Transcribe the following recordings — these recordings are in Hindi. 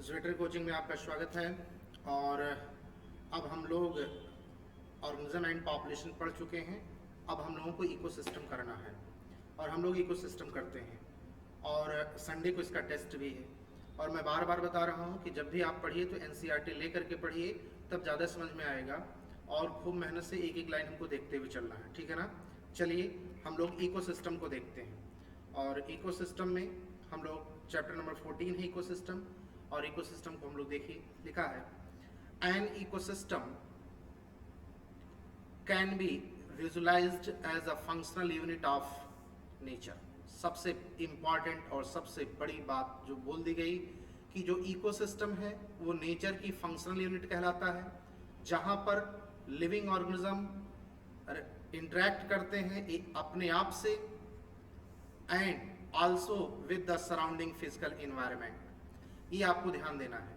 ज्वेटर कोचिंग में आपका स्वागत है। और अब हम लोग ऑर्गेनिज्म एंड पॉपुलेशन पढ़ चुके हैं। अब हम लोगों को इकोसिस्टम करना है और हम लोग इकोसिस्टम करते हैं और संडे को इसका टेस्ट भी है। और मैं बार बार बता रहा हूँ कि जब भी आप पढ़िए तो एनसीईआरटी ले करके पढ़िए, तब ज़्यादा समझ में आएगा और खूब मेहनत से एक एक लाइन हमको देखते हुए चलना है, ठीक है ना। चलिए हम लोग इकोसिस्टम को देखते हैं और इकोसिस्टम में हम लोग चैप्टर नंबर 14 है इकोसिस्टम। और इकोसिस्टम को हम लोग देखिए, लिखा है an ecosystem can be visualised as a functional unit of nature. सबसे इंपॉर्टेंट और सबसे बड़ी बात जो बोल दी गई कि जो इकोसिस्टम है वो नेचर की फंक्शनल यूनिट कहलाता है, जहां पर लिविंग ऑर्गेनिज्म इंटरेक्ट करते हैं अपने आप से and also with the surrounding physical environment. ये आपको ध्यान देना है।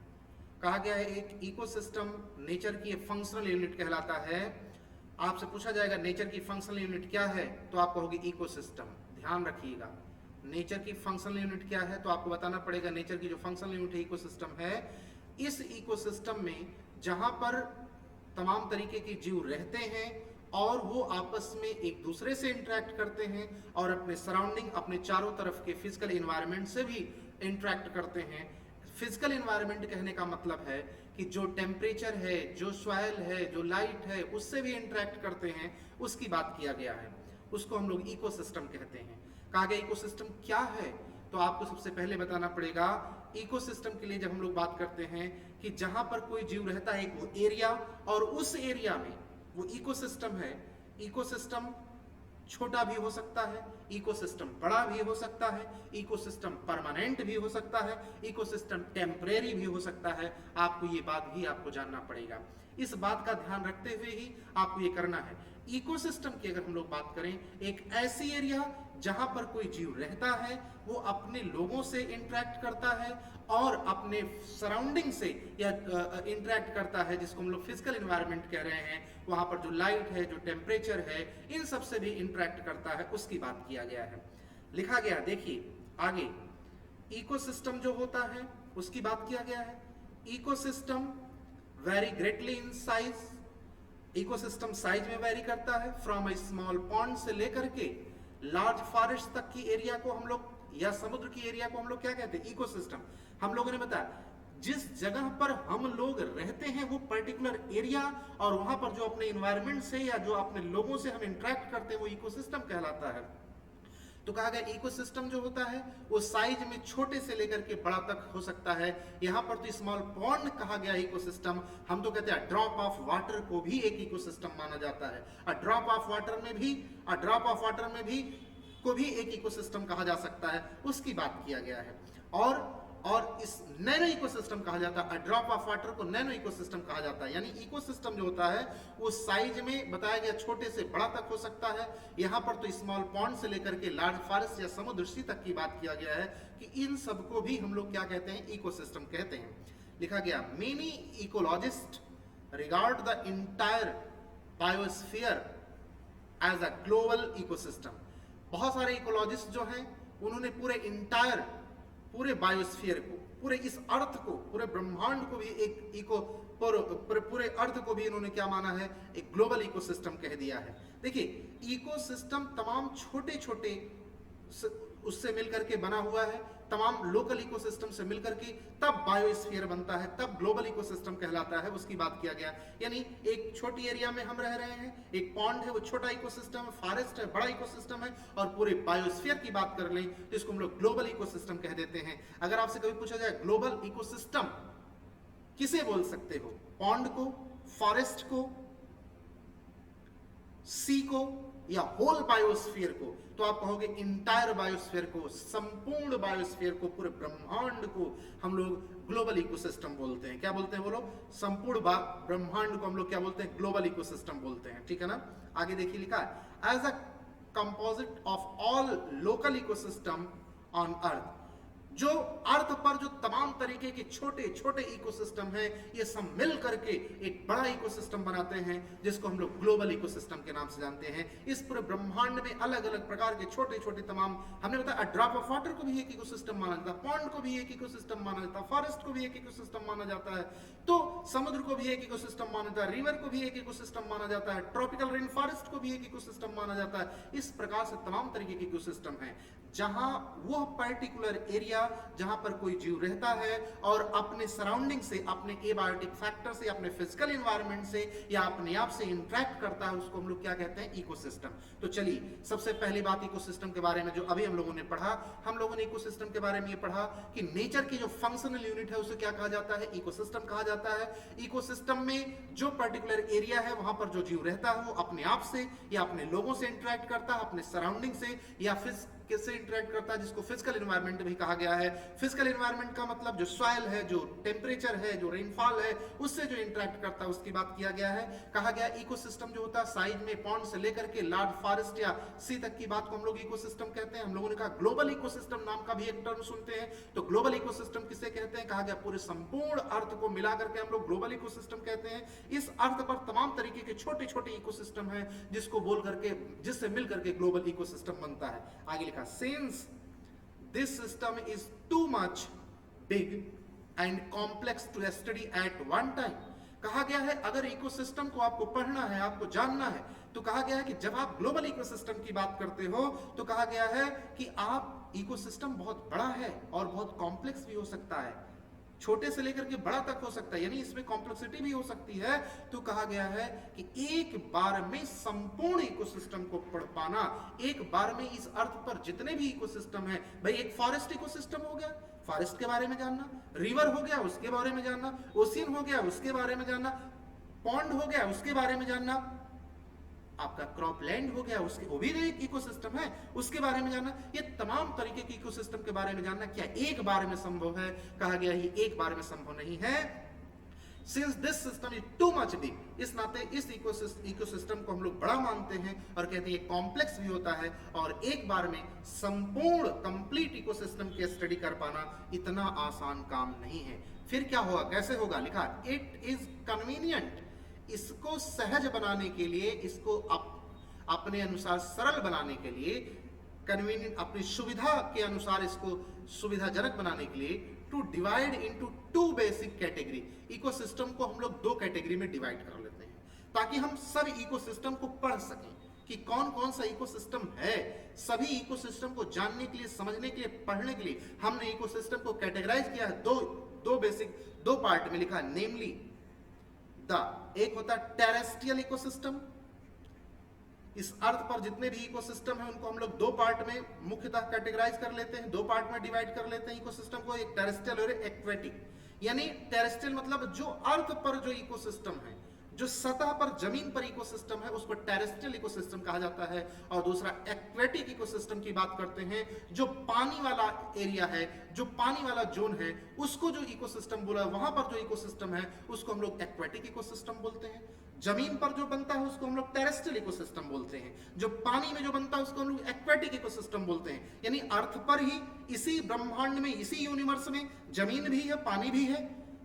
कहा गया है एक इकोसिस्टम नेचर की फंक्शनल यूनिट कहलाता है। आपसे पूछा जाएगा नेचर की फंक्शनल यूनिट क्या है, तो आप कहोगे इकोसिस्टम। ध्यान रखिएगा, नेचर की फंक्शनल यूनिट क्या है तो आपको बताना पड़ेगा नेचर की जो फंक्शनल यूनिट है इकोसिस्टम है। इस इकोसिस्टम में जहां पर तमाम तरीके के जीव रहते हैं और वो आपस में एक दूसरे से इंटरेक्ट करते हैं और अपने सराउंडिंग, अपने चारों तरफ के फिजिकल इन्वायरमेंट से भी इंटरेक्ट करते हैं। फिजिकल इन्वायरमेंट कहने का मतलब है कि जो टेम्परेचर है, जो सॉइल है, जो लाइट है, उससे भी इंटरेक्ट करते हैं, उसकी बात किया गया है। उसको हम लोग इकोसिस्टम कहते हैं। कहा गया इकोसिस्टम क्या है, तो आपको सबसे पहले बताना पड़ेगा इकोसिस्टम के लिए जब हम लोग बात करते हैं कि जहां पर कोई जीव रहता है, एक वो एरिया, और उस एरिया में वो इकोसिस्टम है। इकोसिस्टम छोटा भी हो सकता है, इकोसिस्टम बड़ा भी हो सकता है, इकोसिस्टम परमानेंट भी हो सकता है, इकोसिस्टम टेम्परेरी भी हो सकता है। आपको ये बात भी आपको जानना पड़ेगा। इस बात का ध्यान रखते हुए ही आपको ये करना है। इकोसिस्टम की अगर हम लोग बात करें, एक ऐसी एरिया जहां पर कोई जीव रहता है, वो अपने लोगों से इंटरेक्ट करता है और अपने सराउंडिंग से या इंटरेक्ट करता है, जिसको हम लोग फिजिकल इन्वायरमेंट कह रहे हैं। वहां पर जो लाइट है, जो टेम्परेचर है, इन सब से भी इंटरेक्ट करता है, उसकी बात किया गया है। लिखा गया, देखिए आगे, इकोसिस्टम जो होता है उसकी बात किया गया है। Ecosystem very greatly in size. Ecosystem size में वेरी करता है, फ्रॉम ए स्मॉल पॉन्ड से लेकर के लार्ज फॉरेस्ट तक की एरिया को हम लोग, या समुद्र की एरिया को हम लोग क्या कहते हैं, इकोसिस्टम। हम लोगों ने बताया जिस जगह पर हम लोग रहते हैं वो पर्टिकुलर एरिया, और वहां पर जो अपने इन्वायरमेंट से या जो अपने लोगों से हम इंटरेक्ट करते हैं वो इकोसिस्टम कहलाता है। तो कहा गया इकोसिस्टम जो होता है वो साइज में छोटे से लेकर के बड़ा तक हो सकता है। यहां पर तो स्मॉल पॉन्ड कहा गया इकोसिस्टम। हम तो कहते हैं ड्रॉप ऑफ वाटर को भी एक इकोसिस्टम माना जाता है। ड्रॉप ऑफ वाटर में भी को भी एक इकोसिस्टम कहा जा सकता है, उसकी बात किया गया है। और इस नैनो इकोसिस्टम कहा जाता है, ड्रॉप ऑफ वाटर को नैनो इकोसिस्टम कहा जाता है। यानी इकोसिस्टम जो होता है वो साइज में बताया गया छोटे से बड़ा तक हो सकता है। यहां पर तो स्मॉल पॉन्ड से लेकर के लार्ज फॉरेस्ट या समुद्र सी तक की बात किया गया है कि इन सबको भी हम लोग क्या कहते हैं, इकोसिस्टम कहते हैं। लिखा गया many ecologist regard the entire biosphere as a global ecosystem. बहुत सारे इकोलॉजिस्ट जो हैं उन्होंने पूरे बायोस्फीयर को, पूरे इस अर्थ को, पूरे ब्रह्मांड को भी एक पूरे अर्थ को भी इन्होंने क्या माना है, एक ग्लोबल इकोसिस्टम कह दिया है। देखिए इकोसिस्टम तमाम छोटे छोटे उससे मिलकर के बना हुआ है, तमाम लोकल इकोसिस्टम से मिलकर के तब बायोस्फीयर बनता है, तब ग्लोबल इकोसिस्टम कहलाता है, उसकी बात किया गया। यानी एक छोटी एरिया में हम रह रहे हैं, एक पॉन्ड है वो छोटा इकोसिस्टम है, फॉरेस्ट है बड़ा इकोसिस्टम है, और पूरे बायोस्फीयर की बात कर लें तो इसको हम लोग ग्लोबल इकोसिस्टम कह देते हैं। अगर आपसे कभी पूछा जाए ग्लोबल इकोसिस्टम किसे बोल सकते हो, पॉन्ड को, फॉरेस्ट को, सी को, या होल बायोस्फीयर को, तो आप कहोगे इंटायर बायोस्फीयर को, संपूर्ण बायोस्फीयर को, पूरे ब्रह्मांड को हम लोग ग्लोबल इकोसिस्टम बोलते हैं। क्या बोलते हैं बोलो, संपूर्ण ब्रह्मांड को हम लोग क्या बोलते हैं, ग्लोबल इकोसिस्टम बोलते हैं, ठीक है ना। आगे देखिए लिखा है as a composite of all local ecosystem on earth. जो अर्थ पर जो तमाम तरीके के छोटे छोटे इकोसिस्टम हैं, ये सब मिल करके एक बड़ा इकोसिस्टम बनाते हैं जिसको हम लोग ग्लोबल इकोसिस्टम के नाम से जानते हैं। इस पूरे ब्रह्मांड में अलग अलग प्रकार के छोटे छोटे तमाम, हमने बताया ड्रॉप ऑफ वाटर को भी एक इकोसिस्टम माना जाता है, पॉन्ड को भी एक इकोसिस्टम माना जाता है, फॉरेस्ट को भी एक इकोसिस्टम माना जाता है, तो समुद्र को भी एक इकोसिस्टम माना जाता है, रिवर को भी एक इकोसिस्टम माना जाता है, ट्रॉपिकल रेन फॉरेस्ट को भी एक इकोसिस्टम माना जाता है। इस प्रकार से तमाम तरीके के इकोसिस्टम हैं जहां वह पर्टिकुलर एरिया जहां पर कोई जीव रहता है और अपने सराउंडिंग से, अपने एबायोटिक फैक्टर से, अपने फिजिकल एनवायरनमेंट से या अपने आप से इंटरेक्ट करता है, उसको हम लोग क्या कहते हैं, इकोसिस्टम। तो चलिए सबसे पहली बात इकोसिस्टम के बारे में जो अभी हम लोगों ने पढ़ा, हम लोगों ने इकोसिस्टम के बारे में ये पढ़ा कि नेचर की जो फंक्शनल यूनिट है उसे क्या कहा जाता है, इकोसिस्टम कहा जाता है। इकोसिस्टम में जो पर्टिकुलर एरिया है वहां पर जो जीव रहता है वो अपने आप से या अपने लोगों से इंटरेक्ट करता है, अपने सराउंडिंग से या किससे इंटरेक्ट करता है, जिसको फिजिकल एनवायरनमेंट भी कहा गया है। फिजिकल एनवायरनमेंट का मतलब जो सॉइल है, जो टेम्परेचर है, जो रेनफॉल है, उससे जो इंटरेक्ट करता है उसकी बात किया गया है। कहा गया इकोसिस्टम जो होता है साइज में पॉन्ड से लेकर के लार्ज फॉरेस्ट या सी तक की बात को हम लोग इकोसिस्टम कहते हैं। हम लोगों ने कहा ग्लोबल इकोसिस्टम नाम का भी एक टर्म सुनते हैं, तो ग्लोबल इकोसिस्टम किसे कहते हैं, कहा गया पूरे संपूर्ण अर्थ को मिला करके हम लोग ग्लोबल इकोसिस्टम कहते हैं। इस अर्थ पर तमाम तरीके के छोटे छोटे इकोसिस्टम हैं जिसको बोल करके, जिससे मिल करके ग्लोबल इकोसिस्टम बनता है। आगे लिखा since this system is too much big and complex to study at one time, कहा गया है अगर इकोसिस्टम को आपको पढ़ना है, आपको जानना है, तो कहा गया है कि जब आप ग्लोबल इकोसिस्टम की बात करते हो तो कहा गया है कि आप इकोसिस्टम बहुत बड़ा है और बहुत कॉम्प्लेक्स भी हो सकता है, छोटे से लेकर के बड़ा तक हो सकता है, यानी इसमें कॉम्प्लेक्सिटी भी हो सकती है। तो कहा गया है कि एक बार में संपूर्ण इकोसिस्टम को पढ़ पाना, एक बार में इस अर्थ पर जितने भी इकोसिस्टम है, भाई एक फॉरेस्ट इकोसिस्टम हो गया, फॉरेस्ट के बारे में जानना, रिवर हो गया उसके बारे में जानना, ओशियन हो गया उसके बारे में जानना, पॉन्ड हो गया उसके बारे में जानना, आपका क्रॉपलैंड हो गया उसके, वो भी एक इकोसिस्टम है, उसके बारे में जानना, ये तमाम तरीके के इकोसिस्टम के बारे में जानना क्या एक बार में संभव है, कहा गया ये एक बार में संभव नहीं है। Since this system is too much big, इस नाते इस इकोसिस्टम को हम लोग बड़ा मानते हैं और कहते हैं कॉम्प्लेक्स भी होता है और एक बार में संपूर्ण कंप्लीट इकोसिस्टम के स्टडी कर पाना इतना आसान काम नहीं है। फिर क्या होगा, कैसे होगा, लिखा इट इज कन्वीनियंट, इसको सहज बनाने के लिए, इसको अपने अनुसार सरल बनाने के लिए, कन्वीनियंट अपनी सुविधा के अनुसार इसको सुविधाजनक बनाने के लिए, to divide into two basic category, ecosystem को हम लोग दो कैटेगरी में डिवाइड कर लेते हैं ताकि हम सब इकोसिस्टम को पढ़ सकें कि कौन कौन सा इकोसिस्टम है। सभी इकोसिस्टम को जानने के लिए, समझने के लिए, पढ़ने के लिए हमने इकोसिस्टम को कैटेगराइज किया है दो बेसिक, दो पार्ट में लिखा है, नेमली एक होता है टेरेस्ट्रियल इकोसिस्टम, इस अर्थ पर जितने भी इकोसिस्टम है उनको हम लोग दो पार्ट में मुख्यतः कैटेगराइज कर लेते हैं, दो पार्ट में डिवाइड कर लेते हैं इकोसिस्टम को, एक टेरेस्ट्रियल और एक्वेटिक। यानी टेरेस्ट्रियल मतलब जो अर्थ पर जो इकोसिस्टम है, जो सतह पर जमीन पर इकोसिस्टम है, उसको टेरेस्ट्रियल इकोसिस्टम कहा जाता है। और दूसरा एक्वेटिक इकोसिस्टम की बात करते हैं, जो पानी वाला एरिया है, जो पानी वाला जोन है, उसको जो इकोसिस्टम बोला, वहां पर जो इकोसिस्टम है उसको हम लोग एक्वेटिक इकोसिस्टम बोलते हैं। जमीन पर जो बनता है उसको हम लोग टेरेस्ट्रियल इकोसिस्टम बोलते हैं, जो पानी में जो बनता है उसको हम लोग एक्वेटिक इकोसिस्टम बोलते हैं। यानी अर्थ पर ही, इसी ब्रह्मांड में, इसी यूनिवर्स में जमीन भी है, पानी भी है।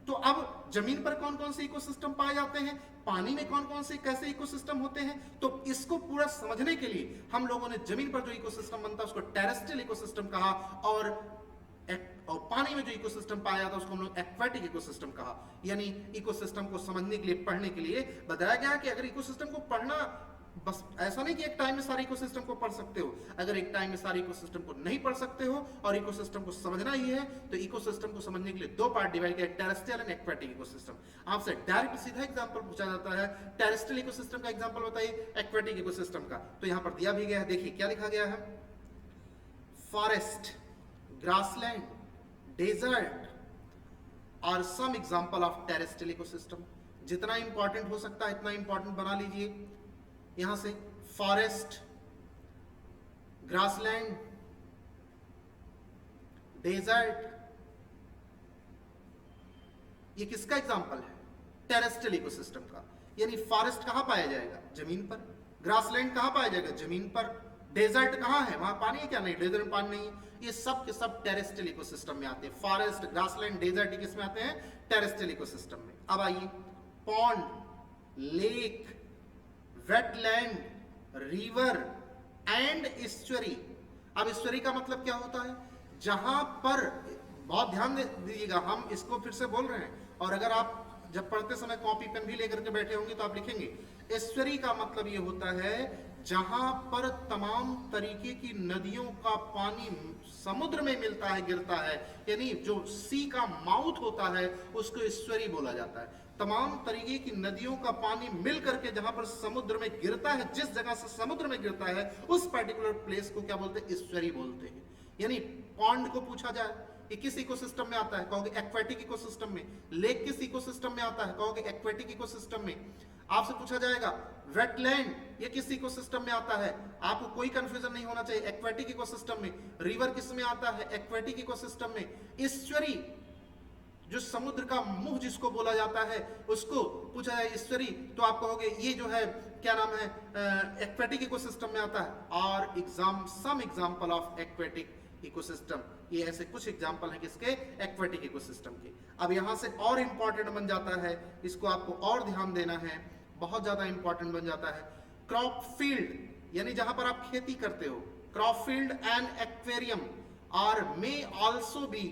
तो अब जमीन पर कौन कौन से इकोसिस्टम पाए जाते हैं, पानी में कौन कौन से कैसे इकोसिस्टम होते हैं, तो इसको पूरा समझने के लिए हम लोगों ने जमीन पर जो इकोसिस्टम बनता है उसको टेरेस्ट्रियल इकोसिस्टम कहा, और पानी में जो इकोसिस्टम पाया जाता है उसको हम लोग एक्वेटिक इकोसिस्टम कहा। यानी इकोसिस्टम को समझने के लिए, पढ़ने के लिए बताया गया कि अगर इकोसिस्टम को पढ़ना, बस ऐसा नहीं कि एक टाइम में सारे इकोसिस्टम को पढ़ सकते हो, अगर एक टाइम में सारे इकोसिस्टम को नहीं पढ़ सकते हो और इकोसिस्टम को समझना ही है, तो इकोसिस्टम को समझने के लिए दो पार्ट डिवाइड किया, टेरेस्ट्रियल एंड एक्वेटिक इकोसिस्टम। आपसे डायरेक्ट सीधा एग्जांपल पूछा जाता है, टेरेस्ट्रियल इकोसिस्टम का एग्जांपल बताइए, एक्वेटिक इकोसिस्टम का। तो यहां पर दिया भी गया है, देखिए क्या लिखा गया है, फॉरेस्ट, ग्रासलैंड, डेजर्ट और some example of terrestrial ecosystem. जितना इंपॉर्टेंट हो सकता है इतना इंपॉर्टेंट बना लीजिए यहां से, फॉरेस्ट, ग्रासलैंड, डेजर्ट, ये किसका एग्जांपल है, टेरेस्ट्रियल इकोसिस्टम का। यानी फॉरेस्ट कहां पाया जाएगा, जमीन पर, ग्रासलैंड कहां पाया जाएगा, जमीन पर, डेजर्ट कहाँ है, वहां पानी है क्या, नहीं, डेजर्ट में पानी नहीं है। ये सब के सब टेरेस्ट्रियल इकोसिस्टम में आते हैं। फॉरेस्ट, ग्रासलैंड, डेजर्ट ये किस में आते हैं, टेरेस्ट्रियल इकोसिस्टम में। अब आइए, pond, lake, wetland, river and estuary. अब ईस्चुरी का मतलब क्या होता है, जहां पर, बहुत ध्यान दीजिएगा, हम इसको फिर से बोल रहे हैं, और अगर आप जब पढ़ते समय कॉपी पेन भी लेकर के बैठे होंगे तो आप लिखेंगे। ईस्चुरी का मतलब ये होता है जहां पर तमाम तरीके की नदियों का पानी समुद्र में मिलता है, गिरता है, यानी जो सी का माउथ होता है उसको ईस्चुरी बोला जाता है। तमाम तरीके की नदियों का पानी मिल करके जहां पर समुद्र में गिरता है, जिस जगह से समुद्र में गिरता है उस पर्टिकुलर प्लेस को क्या बोलते हैं, ईस्चुरी बोलते हैं। यानी पॉन्ड को पूछा जाए ये किस इकोसिस्टम में आता है, कहोगे एक्वेटिक इकोसिस्टम में। लेक किस इकोसिस्टम में आता है, कहोगे एक्वेटिक इकोसिस्टम में। आपसे पूछा जाएगा वेटलैंड ये किस इकोसिस्टम में आता है, आपको कोई कंफ्यूजन नहीं होना चाहिए, एक्वेटिक इकोसिस्टम में। रिवर किस में आता है, एक्वेटिक इकोसिस्टम में। ईस्चुरी जो समुद्र का मुंह जिसको बोला जाता है उसको पूछा जाए ईस्चुरी, तो आप कहोगे ये जो है क्या नाम है, एक्वेटिक इकोसिस्टम में आता है। और some example of aquatic ecosystem, ये ऐसे कुछ एग्जांपल हैं किसके, एक्वेटिक इकोसिस्टम के। अब यहां से और इंपॉर्टेंट बन जाता है, इसको आपको और ध्यान देना है, बहुत ज्यादा इंपॉर्टेंट बन जाता है। क्रॉप फील्ड यानी जहां पर आप खेती करते हो, crop field and aquarium are may also be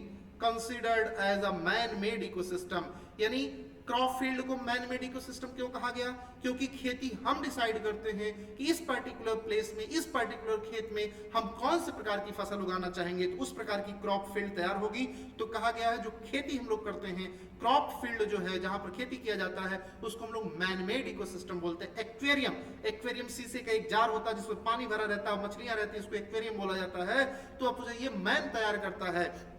considered as a man made ecosystem. यानी क्रॉप फील्ड को मैन मेड इकोसिस्टम क्यों कहा गया, क्योंकि खेती हम डिसाइड करते हैं कि इस पर्टिकुलर प्लेस में, इस पर्टिकुलर खेत में हम कौन से प्रकार की फसल उगाना चाहेंगे, तो उस प्रकार की क्रॉप फील्ड तैयार होगी। तो कहा गया है जो खेती हम लोग करते हैं, क्रॉप फील्ड जो है जहां पर खेती किया जाता है उसको हम लोग मैन मेड इकोसिस्टम बोलते हैं। एक्वेरियम, एक्वेरियम शीशे का एक जार होता है जिसमें पानी भरा रहता है, मछलियां रहती है, इसको एक्वेरियम बोला जाता है। तो आप ये मैन तैयार करता है,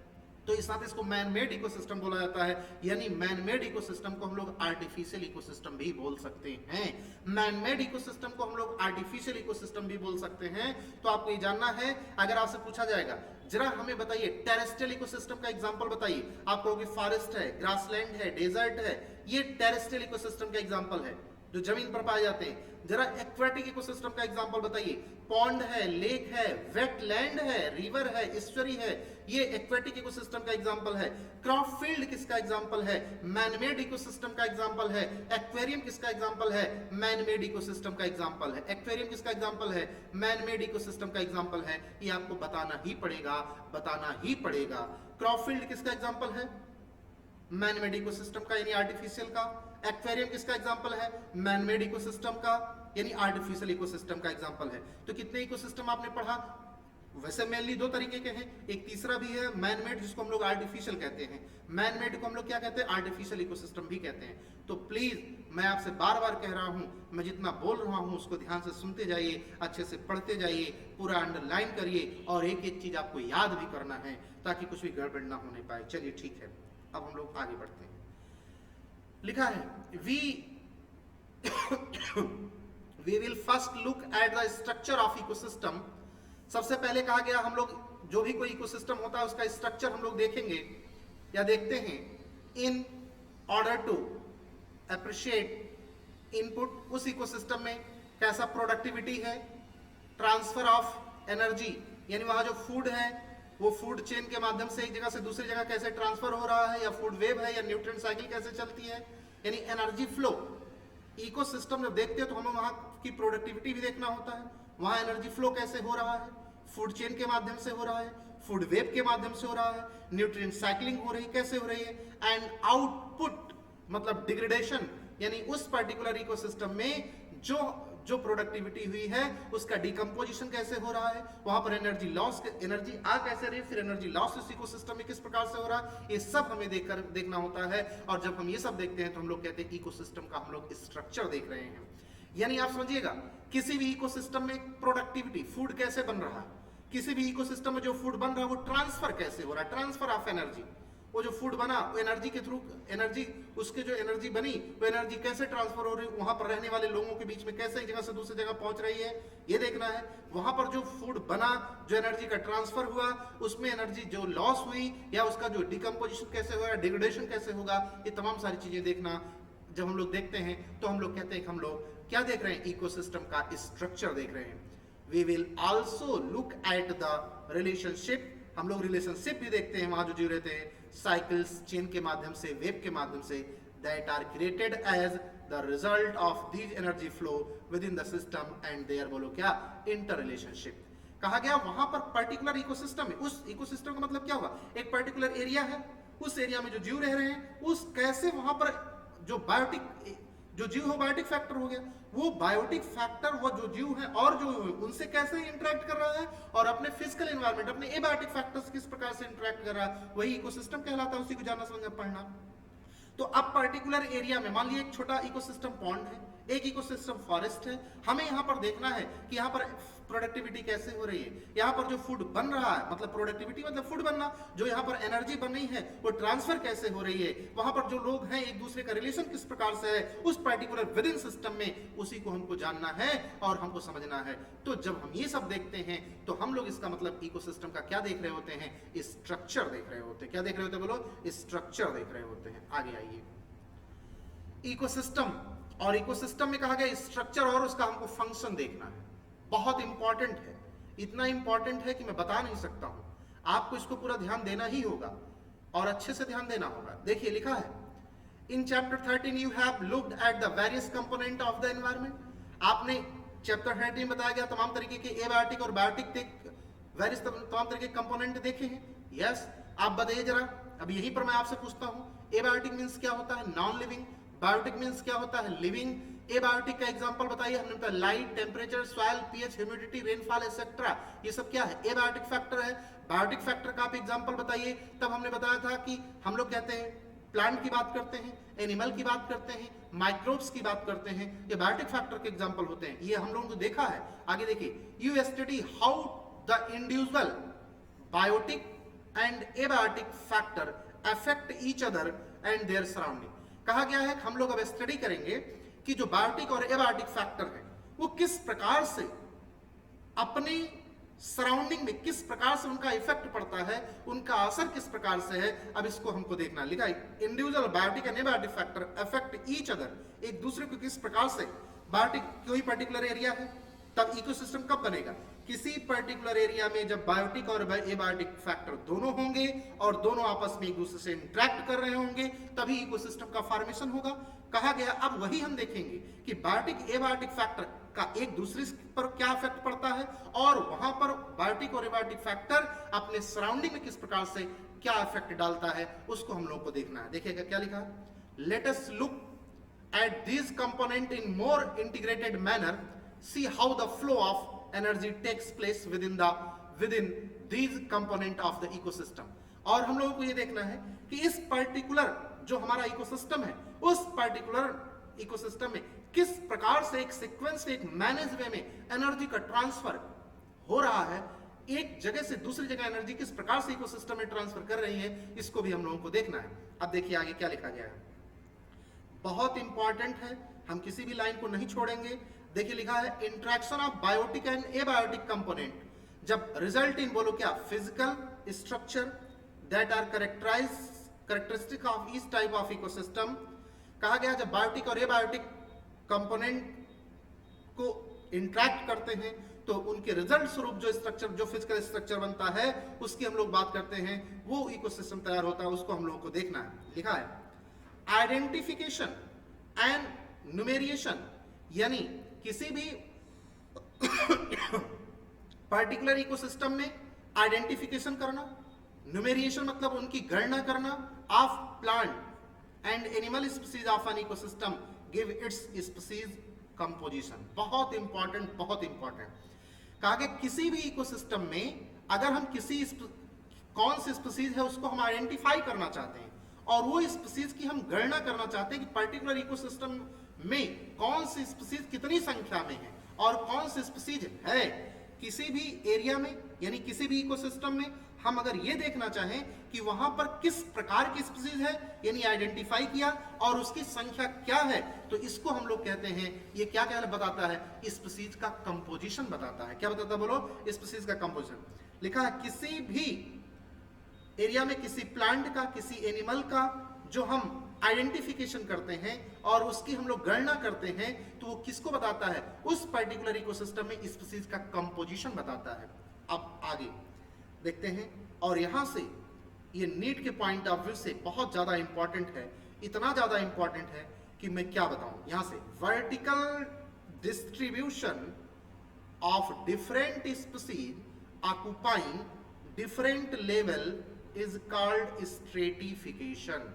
तो इस साथ इसको मैन मेड इकोसिस्टम बोला जाता है। यानी मैन मेड इकोसिस्टम को हम लोग आर्टिफिशियल इकोसिस्टम भी बोल सकते हैं। मैन मेड इकोसिस्टम को हम लोग आर्टिफिशियल इकोसिस्टम भी बोल सकते हैं। तो आपको ये जानना है, अगर आपसे पूछा जाएगा जरा हमें बताइए टेरेस्ट्रियल इकोसिस्टम का एग्जांपल बताइए, आप कहोगे फॉरेस्ट है, ग्रासलैंड है, डेजर्ट है, ये टेरेस्ट्रियल इकोसिस्टम का एग्जांपल है जो जमीन पर पाए जाते हैं। जरा एक्वेटिक इकोसिस्टम का एग्जांपल बताइए, पॉन्ड है, लेक है, वेटलैंड है, रिवर है, ईस्चुरी है, ये एक्वेटिक इकोसिस्टम का एग्जांपल है। क्रॉप फील्ड किसका एग्जांपल है, मैनमेड इकोसिस्टम का एग्जांपल है। एक्वेरियम किसका एग्जांपल है, मैनमेड इकोसिस्टम का एग्जांपल है। एक्वेरियम किसका एग्जांपल है, मैनमेड इकोसिस्टम का एग्जांपल है। ये आपको बताना ही पड़ेगा, बताना ही पड़ेगा। क्रॉप फील्ड किसका एग्जांपल है, मैनमेड इकोसिस्टम का यानी आर्टिफिशियल का। एक्वेरियम किसका एग्जांपल है, मैनमेड इकोसिस्टम का यानी आर्टिफिशियल इकोसिस्टम का एग्जांपल है। तो कितने इकोसिस्टम आपने पढ़ा, वैसे मेनली दो तरीके के हैं, एक तीसरा भी है मैनमेड जिसको हम लोग आर्टिफिशियल कहते हैं। मैनमेड को हम लोग क्या कहते हैं, आर्टिफिशियल इकोसिस्टम भी कहते हैं। तो प्लीज मैं आपसे बार बार कह रहा हूं, मैं जितना बोल रहा हूं उसको ध्यान से सुनते जाइए, अच्छे से पढ़ते जाइए, पूरा अंडरलाइन करिए और एक एक चीज आपको याद भी करना है ताकि कुछ भी गड़बड़ ना होने पाए। चलिए ठीक है, अब हम लोग आगे बढ़ते हैं। लिखा है we will first look at the structure of ecosystem। सबसे पहले कहा गया हम लोग जो भी कोई इकोसिस्टम होता है उसका स्ट्रक्चर हम लोग देखेंगे या देखते हैं in order to appreciate input. उस इकोसिस्टम में कैसा प्रोडक्टिविटी है, ट्रांसफर ऑफ एनर्जी यानी वहां जो फूड है वो फूड चेन के माध्यम से एक जगह से दूसरी जगह कैसे ट्रांसफर हो रहा है, या फूड वेव है, या न्यूट्रिएंट साइकिल कैसे चलती है, यानी एनर्जी फ्लो। इकोसिस्टम जब देखते हैं तो हमें वहां की प्रोडक्टिविटी भी देखना होता है, वहां एनर्जी फ्लो कैसे हो रहा है, फूड चेन के माध्यम से हो रहा है, फूड वेव के माध्यम से हो रहा है, न्यूट्रिएंट साइक्लिंग हो रही कैसे हो रही है, एंड आउटपुट मतलब डिग्रेडेशन यानी उस पर्टिकुलर इकोसिस्टम में जो प्रोडक्टिविटी हुई है उसका डिकम्पोजिशन कैसे हो रहा है, वहां पर एनर्जी लॉस, एनर्जी आ कैसे रही, फिर एनर्जी लॉस इस इकोसिस्टम में किस प्रकार से हो रहा है, ये सब हमें देखना होता है। और जब हम ये सब देखते हैं तो हम लोग कहते हैं इकोसिस्टम का हम लोग स्ट्रक्चर देख रहे हैं। यानी आप समझिएगा किसी भी इकोसिस्टम में प्रोडक्टिविटी, फूड कैसे बन रहा है, किसी भी इकोसिस्टम में जो फूड बन रहा है वो ट्रांसफर कैसे हो रहा है, ट्रांसफर ऑफ एनर्जी, वो जो फूड बना वो एनर्जी के थ्रू, एनर्जी उसके जो एनर्जी बनी वो एनर्जी कैसे ट्रांसफर हो रही है, वहां पर रहने वाले लोगों के बीच में कैसे एक जगह से दूसरी जगह पहुंच रही है, ये देखना है। वहां पर जो फूड बना, जो एनर्जी का ट्रांसफर हुआ, उसमें एनर्जी जो लॉस हुई या उसका जो डिकम्पोजिशन कैसे होगा, डिग्रेडेशन कैसे होगा, ये तमाम सारी चीजें देखना। जब हम लोग देखते हैं तो हम लोग कहते हैं कि हम लोग क्या देख रहे हैं, इकोसिस्टम का स्ट्रक्चर देख रहे हैं। We will also look at the relationship, हम लोग रिलेशनशिप भी देखते हैं वहां जो जीव रहते हैं साइकिल्स, चेन के माध्यम से, वेव के माध्यम से, that are created as the result of these energy flow within the system and their बोलो क्या इंटर रिलेशनशिप। कहा गया वहां पर पर्टिकुलर इकोसिस्टम है, उस इकोसिस्टम का मतलब क्या हुआ, एक पर्टिकुलर एरिया है, उस एरिया में जो जीव रह रहे हैं उस कैसे वहां पर जो बायोटिक जो जीव है बायोटिक फैक्टर हो गया, वो बायोटिक फैक्टर वो जो जीव है और जो उनसे कैसे इंटरेक्ट कर रहा है और अपने फिजिकल एनवायरनमेंट अपने एबायोटिक फैक्टर्स किस प्रकार से इंटरेक्ट कर रहा है, वही इकोसिस्टम कहलाता है। उसी को जानना समझना पढ़ना। तो अब पर्टिकुलर एरिया में मान लीजिए एक छोटा इकोसिस्टम पॉन्ड है, एक इकोसिस्टम फॉरेस्ट है, हमें यहाँ पर देखना है कि यहाँ पर प्रोडक्टिविटी कैसे हो रही है, यहाँ पर जो फूड बन रहा है मतलब प्रोडक्टिविटी मतलब फूड बनना, जो यहाँ पर एनर्जी बन रही है वो ट्रांसफर कैसे हो रही है, वहां पर जो लोग हैं एक दूसरे का रिलेशन किस प्रकार से है उस पर्टिकुलर विद इन सिस्टम में, उसी को हमको जानना है और हमको समझना है। तो जब हम ये सब देखते हैं तो हम लोग इसका मतलब इकोसिस्टम का क्या देख रहे होते हैं, स्ट्रक्चर देख रहे होते हैं। क्या देख रहे होते हैं बोलो, स्ट्रक्चर देख रहे होते हैं। आगे आइए, इकोसिस्टम और इकोसिस्टम में कहा गया स्ट्रक्चर और उसका हमको फंक्शन देखना है, बहुत इंपॉर्टेंट है, इतना इंपॉर्टेंट है कि मैं बता नहीं सकता हूं, आपको इसको पूरा ध्यान देना ही होगा और अच्छे से ध्यान देना होगा। देखिए लिखा है in chapter 13 you have looked at the various component of the environment. आपने चैप्टर 13 बताया गया तमाम तरीके के एबायोटिक और बायोटिक वेरियस तमाम तरीके के कंपोनेंट देखे हैं। यस, आप बताइए जरा, अब यहीं पर मैं आपसे पूछता हूं, एबायोटिक मींस क्या होता है, नॉन लिविंग, बायोटिक मींस क्या होता है, लिविंग। एबायोटिक का एग्जांपल बताइए, हमने बताया light, temperature, soil, pH, humidity, rainfall etcetera, ये सब क्या है, एबायोटिक फैक्टर है। बायोटिक फैक्टर का आप एग्जांपल बताइए, तब हमने बताया था कि हम लोग कहते हैं प्लांट की बात करते हैं, एनिमल की बात करते हैं, माइक्रोब्स की बात करते हैं, ये बायोटिक फैक्टर के एग्जांपल होते हैं, ये हम लोगों को देखा है। आगे देखिए, you study how the individual biotic and abiotic factor affect each other and their surrounding. कहा गया है कि हम लोग अब स्टडी करेंगे कि जो बायोटिक और एबायोटिक फैक्टर है वो किस प्रकार से अपने सराउंडिंग में किस प्रकार से उनका इफेक्ट पड़ता है, उनका असर किस प्रकार से है, अब इसको हमको देखना। लिखा है individual biotic and abiotic factor affect each other, एक दूसरे को किस प्रकार से। बायोटिक कोई पर्टिकुलर एरिया है, तब इकोसिस्टम कब बनेगा, किसी पर्टिकुलर एरिया में जब बायोटिक और एबायोटिक फैक्टर दोनों होंगे और दोनों आपस में एक दूसरे से इंटरेक्ट कर रहे होंगे, तभी इकोसिस्टम का फॉर्मेशन होगा। कहा गया अब वही हम देखेंगे कि बायोटिक एबायोटिक फैक्टर का एक दूसरे पर क्या इफेक्ट पड़ता है और वहां पर बायोटिक और एबायोटिक फैक्टर अपने सराउंडिंग में किस प्रकार से क्या इफेक्ट डालता है, उसको हम लोग को देखना है। देखिएगा क्या लिखा है, let us look at this component in more integrated manner, see how the flow of energy takes place within these component of the ecosystem। और हम लोगों को ये देखना है कि इस पर्टिकुलर जो हमारा इकोसिस्टम है उस पर्टिकुलर इकोसिस्टम में किस प्रकार से एक सीक्वेंस एक मैनेज वे में एनर्जी का ट्रांसफर हो रहा है, एक जगह से दूसरी जगह एनर्जी किस प्रकार से इकोसिस्टम में ट्रांसफर कर रही है, इसको भी हम लोगों को देखना है। अब देखिए आगे क्या लिखा गया है, बहुत इंपॉर्टेंट है, हम किसी भी लाइन को नहीं छोड़ेंगे। देखिए लिखा है interaction of biotic and abiotic component, जब रिजल्ट इन बोलो क्या physical structure that are characteristic of each type of ecosystem. कहा गया जब बायोटिक और एबायोटिक कंपोनेंट को इंट्रैक्ट करते हैं तो उनके रिजल्ट स्वरूप जो स्ट्रक्चर जो फिजिकल स्ट्रक्चर बनता है उसकी हम लोग बात करते हैं, वो इकोसिस्टम तैयार होता है, उसको हम लोगों को देखना है। लिखा है आइडेंटिफिकेशन एंड न्यूमेरिएशन, यानी किसी भी पर्टिकुलर इकोसिस्टम में आइडेंटिफिकेशन करना, न्यूमेरिएशन मतलब उनकी गणना करना of plant and animal species of an ecosystem give its species composition. बहुत इंपॉर्टेंट, बहुत इंपॉर्टेंट। कहा कि किसी भी इकोसिस्टम में अगर हम किसी कौन सी स्पीसीज है उसको हम आइडेंटिफाई करना चाहते हैं और वो स्पीसीज की हम गणना करना चाहते हैं कि पर्टिकुलर इकोसिस्टम में कौन सी स्पीसीज कितनी संख्या में है और कौन सी स्पीसीज है किसी भी एरिया में, यानी किसी भी इकोसिस्टम में हम अगर ये देखना चाहें कि वहां पर किस प्रकार की स्पीसीज है, यानी आइडेंटिफाई किया और उसकी संख्या क्या है, तो इसको हम लोग कहते हैं, ये क्या क्या बताता है, स्पीसीज का कंपोजिशन बताता है। क्या बताता है बोलो, स्पीसीज का कंपोजिशन। लिखा है किसी भी एरिया में किसी प्लांट का किसी एनिमल का जो हम आइडेंटिफिकेशन करते हैं और उसकी हम लोग गणना करते हैं, तो वो किसको बताता है? उस पर्टिकुलर इकोसिस्टम में स्पीसीज का कंपोजिशन बताता है। अब आगे देखते हैं, और यहां से ये नीट के पॉइंट ऑफ व्यू से बहुत ज्यादा इंपॉर्टेंट है, इतना ज्यादा इंपॉर्टेंट है कि मैं क्या बताऊं। यहां से vertical distribution of different species occupying different level is called stratification.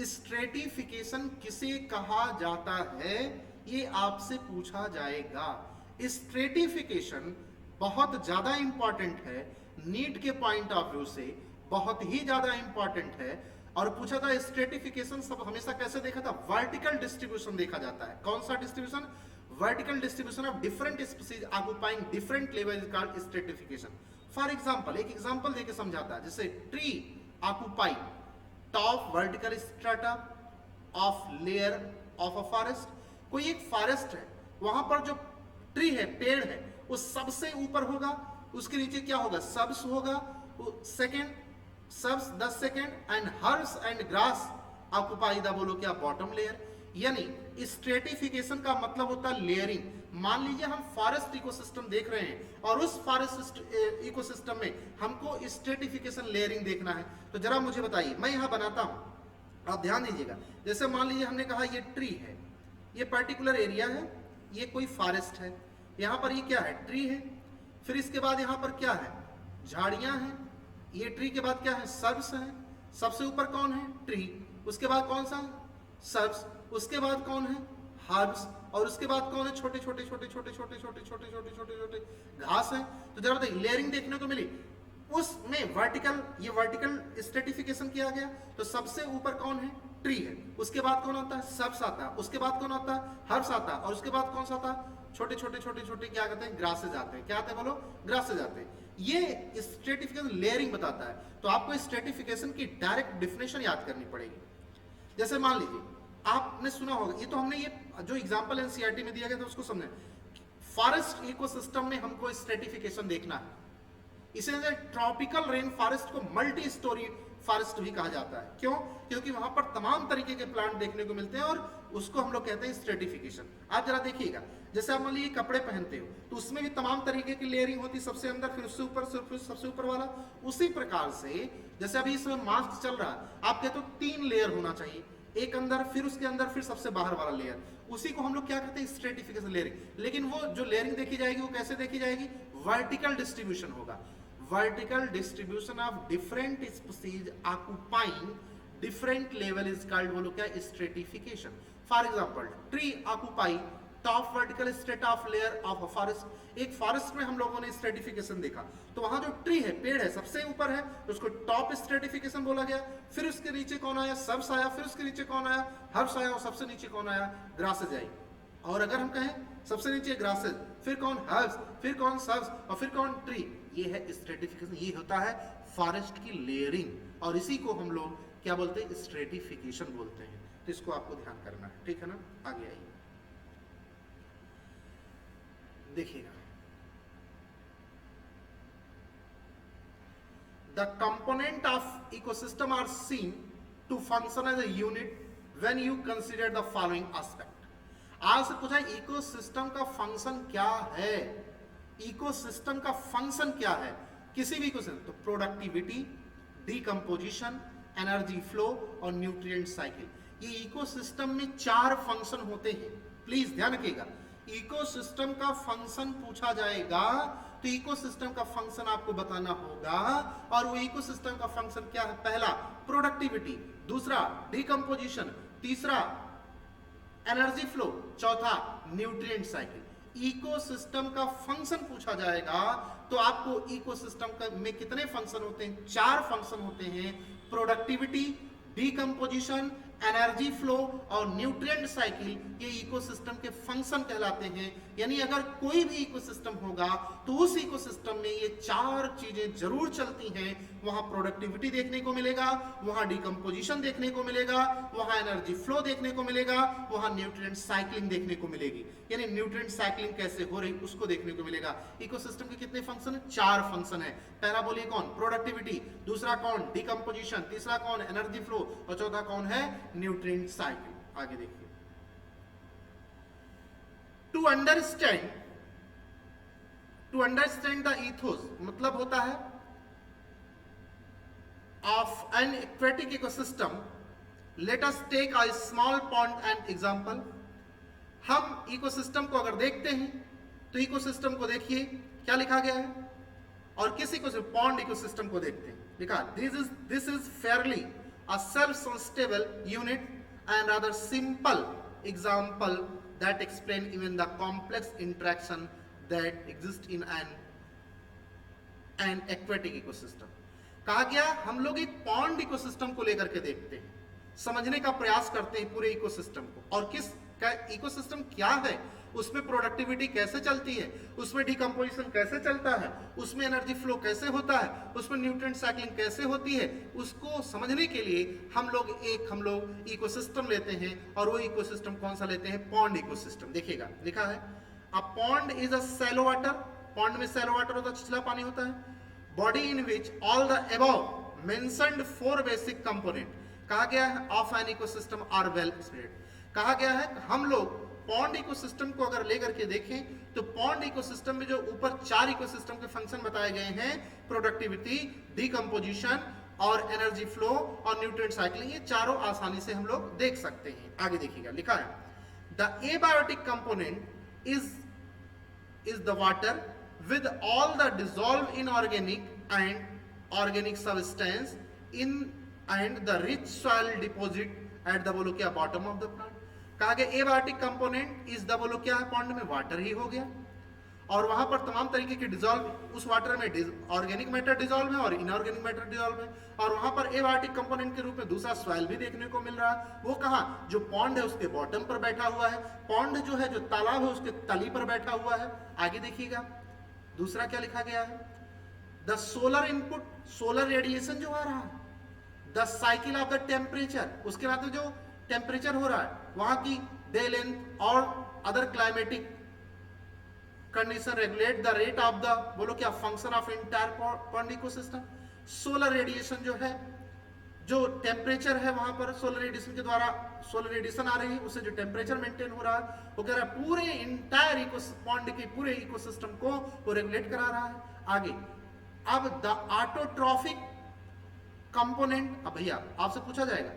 Stratification किसे कहा जाता है, ये आपसे पूछा जाएगा। स्ट्रेटिफिकेशन बहुत ज्यादा इंपॉर्टेंट है, नीट के पॉइंट ऑफ व्यू से बहुत ही ज्यादा इंपॉर्टेंट है। और पूछा था स्ट्रेटिफिकेशन सब हमेशा कैसे देखा था? वर्टिकल डिस्ट्रीब्यूशन देखा जाता है। कौन सा distribution? vertical distribution of different species occupying different level is called stratification. For example, एक एग्जांपल देके समझाता है, जैसे tree occupy top vertical strata of layer of a forest. कोई एक फॉरेस्ट है, वहां पर जो ट्री है, पेड़ है, वो सबसे ऊपर होगा, उसके नीचे क्या होगा? सब्स होगा, second subs, the second and herbs and grass occupy the, बोलो क्या, बॉटम लेयर। यानी स्ट्रेटिफिकेशन का मतलब होता है लेयरिंग। मान लीजिए हम फॉरेस्ट इकोसिस्टम देख रहे हैं और उस फॉरेस्ट इकोसिस्टम में हमको स्ट्रेटिफिकेशन लेयरिंग देखना है, तो जरा मुझे बताइए, मैं यहां बनाता हूं, आप ध्यान दीजिएगा। जैसे मान लीजिए हमने कहा ये ट्री है, ये पर्टिकुलर एरिया है, ये कोई फॉरेस्ट है, यहां पर ये क्या है? ट्री है। फिर इसके बाद यहां पर क्या है? झाड़ियां हैं। ये ट्री के बाद क्या है? सर्ब्स है। सबसे ऊपर कौन है? ट्री। उसके बाद कौन सा? सर्ब्स। उसके बाद कौन है? हर्ब्स। और उसके बाद कौन है? छोटे छोटे छोटे छोटे छोटे छोटे छोटे छोटे छोटे छोटे घास है। तो जरा बताइए, लेयरिंग देखने को मिली, उसमें वर्टिकल, ये वर्टिकल स्ट्रेटिफिकेशन किया गया। तो सबसे ऊपर कौन है? ट्री है। उसके बाद कौन आता है? सब्स आता है। उसके बाद कौन आता है? हर्ब्स आता है। और उसके बाद कौन सा आता है? छोटे छोटे छोटे छोटे क्या कहते हैं? ग्रासेज आते हैं। क्या आते हैं? बोलो, ग्रासेज आते हैं। ये स्ट्रेटिफिकेशन लेयरिंग बताता है। तो आपको स्ट्रेटिफिकेशन की डायरेक्ट डिफिनेशन याद करनी पड़ेगी। जैसे मान लीजिए आपने सुना होगा, ये तो हमने ये जो एग्जांपल एनसीईआरटी में दिया गया था उसको समझे, फॉरेस्ट इकोसिस्टम में हमको स्ट्रेटिफिकेशन देखना है। इसे ट्रॉपिकल रेन फॉरेस्ट को मल्टी स्टोरी फॉरेस्ट भी कहा जाता है। क्यों? क्योंकि वहां पर तमाम तरीके के प्लांट देखने को मिलते हैं और उसको हम लोग कहते हैं स्ट्रेटिफिकेशन। आप जरा देखिएगा, जैसे आप मान लीजिए कपड़े पहनते हो तो उसमें भी तमाम तरीके की लेयरिंग होती है, सबसे अंदर, फिर उससे ऊपर, फिर सबसे ऊपर वाला। उसी प्रकार से जैसे अभी इसमें मास्क चल रहा है, आप कहते हो 3 लेयर होना चाहिए, एक अंदर, फिर उसके अंदर, फिर सबसे बाहर वाला लेयर। उसी को हम लोग क्या कहते हैं? Stratification layering. लेकिन वो जो लेयरिंग देखी जाएगी वो कैसे देखी जाएगी? वर्टिकल डिस्ट्रीब्यूशन होगा। Vertical distribution of different species occupying different level is called, बोलो क्या? Stratification. For example, tree occupy top vertical strata of layer of a forest. एक फॉरेस्ट में हम लोगों ने स्ट्रेटिफिकेशन देखा, तो वहां जो ट्री है, पेड़ है, सबसे ऊपर है, तो उसको टॉप स्ट्रेटिफिकेशन बोला गया। फिर उसके नीचे कौन आया? सब्स आया। फिर उसके नीचे कौन आया? हर्ब्स आया। और सबसे नीचे कौन आया? ग्रासेज आई। और अगर हम कहें सबसे नीचे ग्रासेज, फिर कौन? हर्ब्स, फिर कौन? सब्स, और फिर कौन? ट्री। ये है स्ट्रेटिफिकेशन। ये होता है फॉरेस्ट की लेयरिंग, और इसी को हम लोग क्या बोलते हैं? स्ट्रेटिफिकेशन बोलते हैं। तो इसको आपको ध्यान करना है, ठीक है ना? आगे आइए, देखिएगा, the component of ecosystem are seen to function as a unit when you consider the following aspect. आज से पूछा इकोसिस्टम का फंक्शन क्या है? इकोसिस्टम का फंक्शन क्या है किसी भी इकोसिस्टम? तो प्रोडक्टिविटी, डीकंपोजिशन, एनर्जी फ्लो और न्यूट्रिएंट साइकिल। ये इकोसिस्टम में 4 फंक्शन होते हैं। प्लीज ध्यान रखिएगा, इकोसिस्टम का फंक्शन पूछा जाएगा तो इकोसिस्टम का फंक्शन आपको बताना होगा। और वो इकोसिस्टम का फंक्शन क्या है? पहला प्रोडक्टिविटी, दूसरा डीकंपोजिशन, तीसरा एनर्जी फ्लो, चौथा न्यूट्रिएंट साइकिल। इकोसिस्टम का फंक्शन पूछा जाएगा तो आपको इकोसिस्टम में कितने फंक्शन होते हैं? 4 फंक्शन होते हैं। प्रोडक्टिविटी, डीकंपोजिशन, एनर्जी फ्लो और न्यूट्रिएंट साइकिल, ये इकोसिस्टम के फंक्शन कहलाते हैं। यानी अगर कोई भी इकोसिस्टम होगा तो उस इकोसिस्टम में ये चार चीजें जरूर चलती हैं। वहां प्रोडक्टिविटी देखने को मिलेगा, वहां डिकम्पोजिशन देखने को मिलेगा, वहां एनर्जी फ्लो देखने को मिलेगा, वहां न्यूट्रिएंट साइक्लिंग देखने को मिलेगी। यानी न्यूट्रिएंट साइक्लिंग कैसे हो रही उसको देखने को मिलेगा। इकोसिस्टम के कितने फंक्शन है? चार फंक्शन है। पहला बोलिए कौन? प्रोडक्टिविटी। दूसरा कौन? डिकम्पोजिशन। तीसरा कौन? Energy flow. और चौथा कौन है? Nutrient cycle. आगे देखिए, टू अंडरस्टैंड द ethos मतलब होता है of an aquatic ecosystem. Let us take a small pond and example. हम इकोसिस्टम को अगर देखते हैं तो इकोसिस्टम को देखिए क्या लिखा गया है, और किस इकोसिस्टम? पॉन्ड इकोसिस्टम को देखते हैं, लिखा this is fairly a self sustainable unit and other simple example that explain even the complex interaction that exist in an aquatic ecosystem। कहा गया हम लोग एक पॉन्ड इकोसिस्टम को लेकर के देखते हैं, समझने का प्रयास करते हैं पूरे इकोसिस्टम को, और किस का इकोसिस्टम क्या है, उसमें प्रोडक्टिविटी कैसे चलती है, उसमें डिकम्पोजिशन कैसे चलता है, उसमें एनर्जी फ्लो कैसे होता है, उसमें न्यूट्रिएंट साइक्लिंग कैसे होती है। उसको समझने के लिए हम लोग इकोसिस्टम लेते हैं, और वो इकोसिस्टम कौन सा लेते हैं? Pond ecosystem. देखिएगा लिखा है a pond is a shallow water. Pond में शैलो वाटर होता है, छिछला पानी होता है। Body in which all the above mentioned four basic component, कहा गया है, of an ecosystem are well spread. कहा गया है हम लोग पॉन्ड इकोसिस्टम को अगर लेकर के देखें तो पॉन्ड इकोसिस्टम में जो ऊपर चार इकोसिस्टम के फंक्शन बताए गए हैं, प्रोडक्टिविटी, डिकम्पोजिशन और एनर्जी फ्लो और न्यूट्रिएंट साइक्लिंग, ये चारों आसानी से हम लोग देख सकते हैं। आगे देखिएगा लिखा है the abiotic component is the water with all the dissolved inorganic and organic substance in and the rich soil deposit at the बोलो क्या bottom of the plant। कहा गया एबायोटिक कंपोनेंट इज द बोलो क्या है? पॉन्ड में वाटर ही हो गया, और वहां पर तमाम तरीके के डिजॉल्व, उस वाटर में ऑर्गेनिक मैटर डिजॉल्व है और इनऑर्गेनिक मैटर डिजॉल्व है, और वहां पर एबायोटिक कंपोनेंट के रूप में दूसरा सॉइल भी देखने को मिल रहा है। वो कहां? जो पॉन्ड है उसके बॉटम पर बैठा हुआ है, पॉन्ड जो है, जो तालाब है, उसके तली पर बैठा हुआ है। आगे देखिएगा दूसरा क्या लिखा गया है? The solar input, solar radiation जो आ रहा है, the cycle of the temperature, उसके बाद जो टेम्परेचर हो रहा है, वहां की डे लेंथ और other climatic condition regulate the rate of the बोलो क्या function of entire pond ecosystem. Solar radiation जो है, जो टेम्परेचर है वहां पर सोलर रेडिएशन के द्वारा, सोलर रेडिएशन आ रही है, उससे जो टेम्परेचर मेंटेन हो रहा है, वो कह रहा है पूरे इंटायर पॉन्ड के पूरे इकोसिस्टम को वो रेगुलेट करा रहा है। आगे अब द ऑटोट्रॉफिक कंपोनेंट। अब भैया आपसे पूछा जाएगा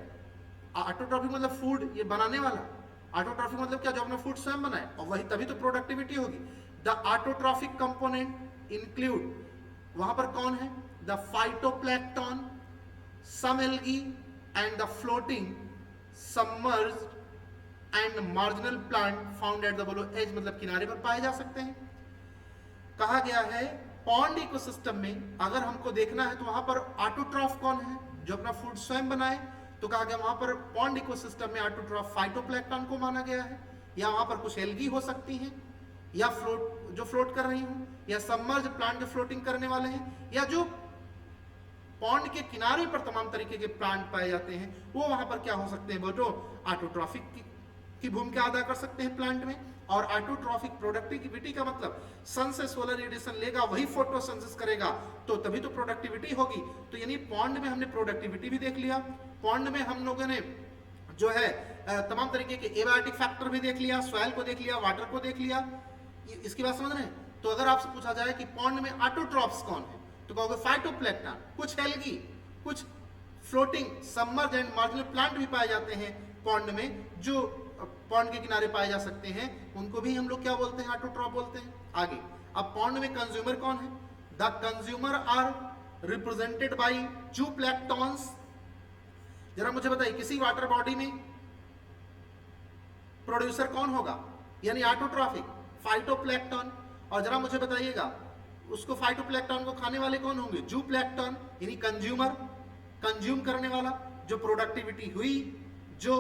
ऑटोट्रॉफिक मतलब फूड, ये बनाने वाला। ऑटोट्रॉफिक मतलब क्या? जो अपना फूड स्वयं बनाए, और वही तभी तो प्रोडक्टिविटी होगी। द ऑटोट्रॉफिक कंपोनेंट इंक्लूड, वहां पर कौन है? The phytoplankton, some algae and the floating submerged and marginal plant found at the below edge मतलब किनारे पर पाए जा सकते हैं। कहा गया है पॉन्ड इकोसिस्टम में अगर हमको देखना है तो वहां पर ऑटोट्रॉफ कौन है? जो अपना फूड स्वयं बनाए। तो कहा गया वहां पर पॉन्ड इकोसिस्टम में ऑटोट्रॉफ फाइटोप्लैंक्टन को माना गया है, या वहां पर कुछ एल्गी हो सकती हैं, या फ्लोट कर रही हूं, या सबमर्ज प्लांट जो फ्लोटिंग करने वाले हैं, या जो पॉन्ड के किनारे पर तमाम तरीके के प्लांट पाए जाते हैं, वो वहां पर क्या हो सकते हैं? बेटो ऑटोट्रॉफिक की भूमिका अदा कर सकते हैं प्लांट में। और ऑटोट्रॉफिक प्रोडक्टिविटी का मतलब सन से सोलर रेडिएशन लेगा, वही फोटोसिंथेसिस करेगा, तो तभी तो प्रोडक्टिविटी होगी। तो यानी पॉन्ड में हमने प्रोडक्टिविटी भी देख लिया, पॉन्ड में हम लोगों ने जो है तमाम तरीके के एबायोटिक फैक्टर भी देख लिया, सॉइल को देख लिया, वाटर को देख लिया। इसकी बात समझ रहे हैं? तो अगर आपसे पूछा जाए कि पॉन्ड में ऑटोट्रॉफ्स कौन है, तो कहोगे फाइटोप्लैंक्टन, कुछ एल्गी, कुछ floating submerge and marginal plant भी पाए जाते हैं पॉन्ड में, जो पॉन्ड के किनारे पाए जा सकते हैं, उनको भी हम लोग क्या बोलते हैं? ऑटोट्रॉफ बोलते हैं। आगे अब पॉन्ड में कंज्यूमर कौन है? The consumers are represented by zooplanktons. जरा मुझे बताइए किसी वाटर बॉडी में प्रोड्यूसर कौन होगा? यानी ऑटोट्रॉफिक फाइटोप्लैंक्टन। और जरा मुझे बताइएगा उसको फाइटोप्लैंक्टन को खाने वाले कौन होंगे? जूप्लैंक्टन, यानी कंज्यूमर, कंज्यूम करने वाला। जो प्रोडक्टिविटी हुई, जो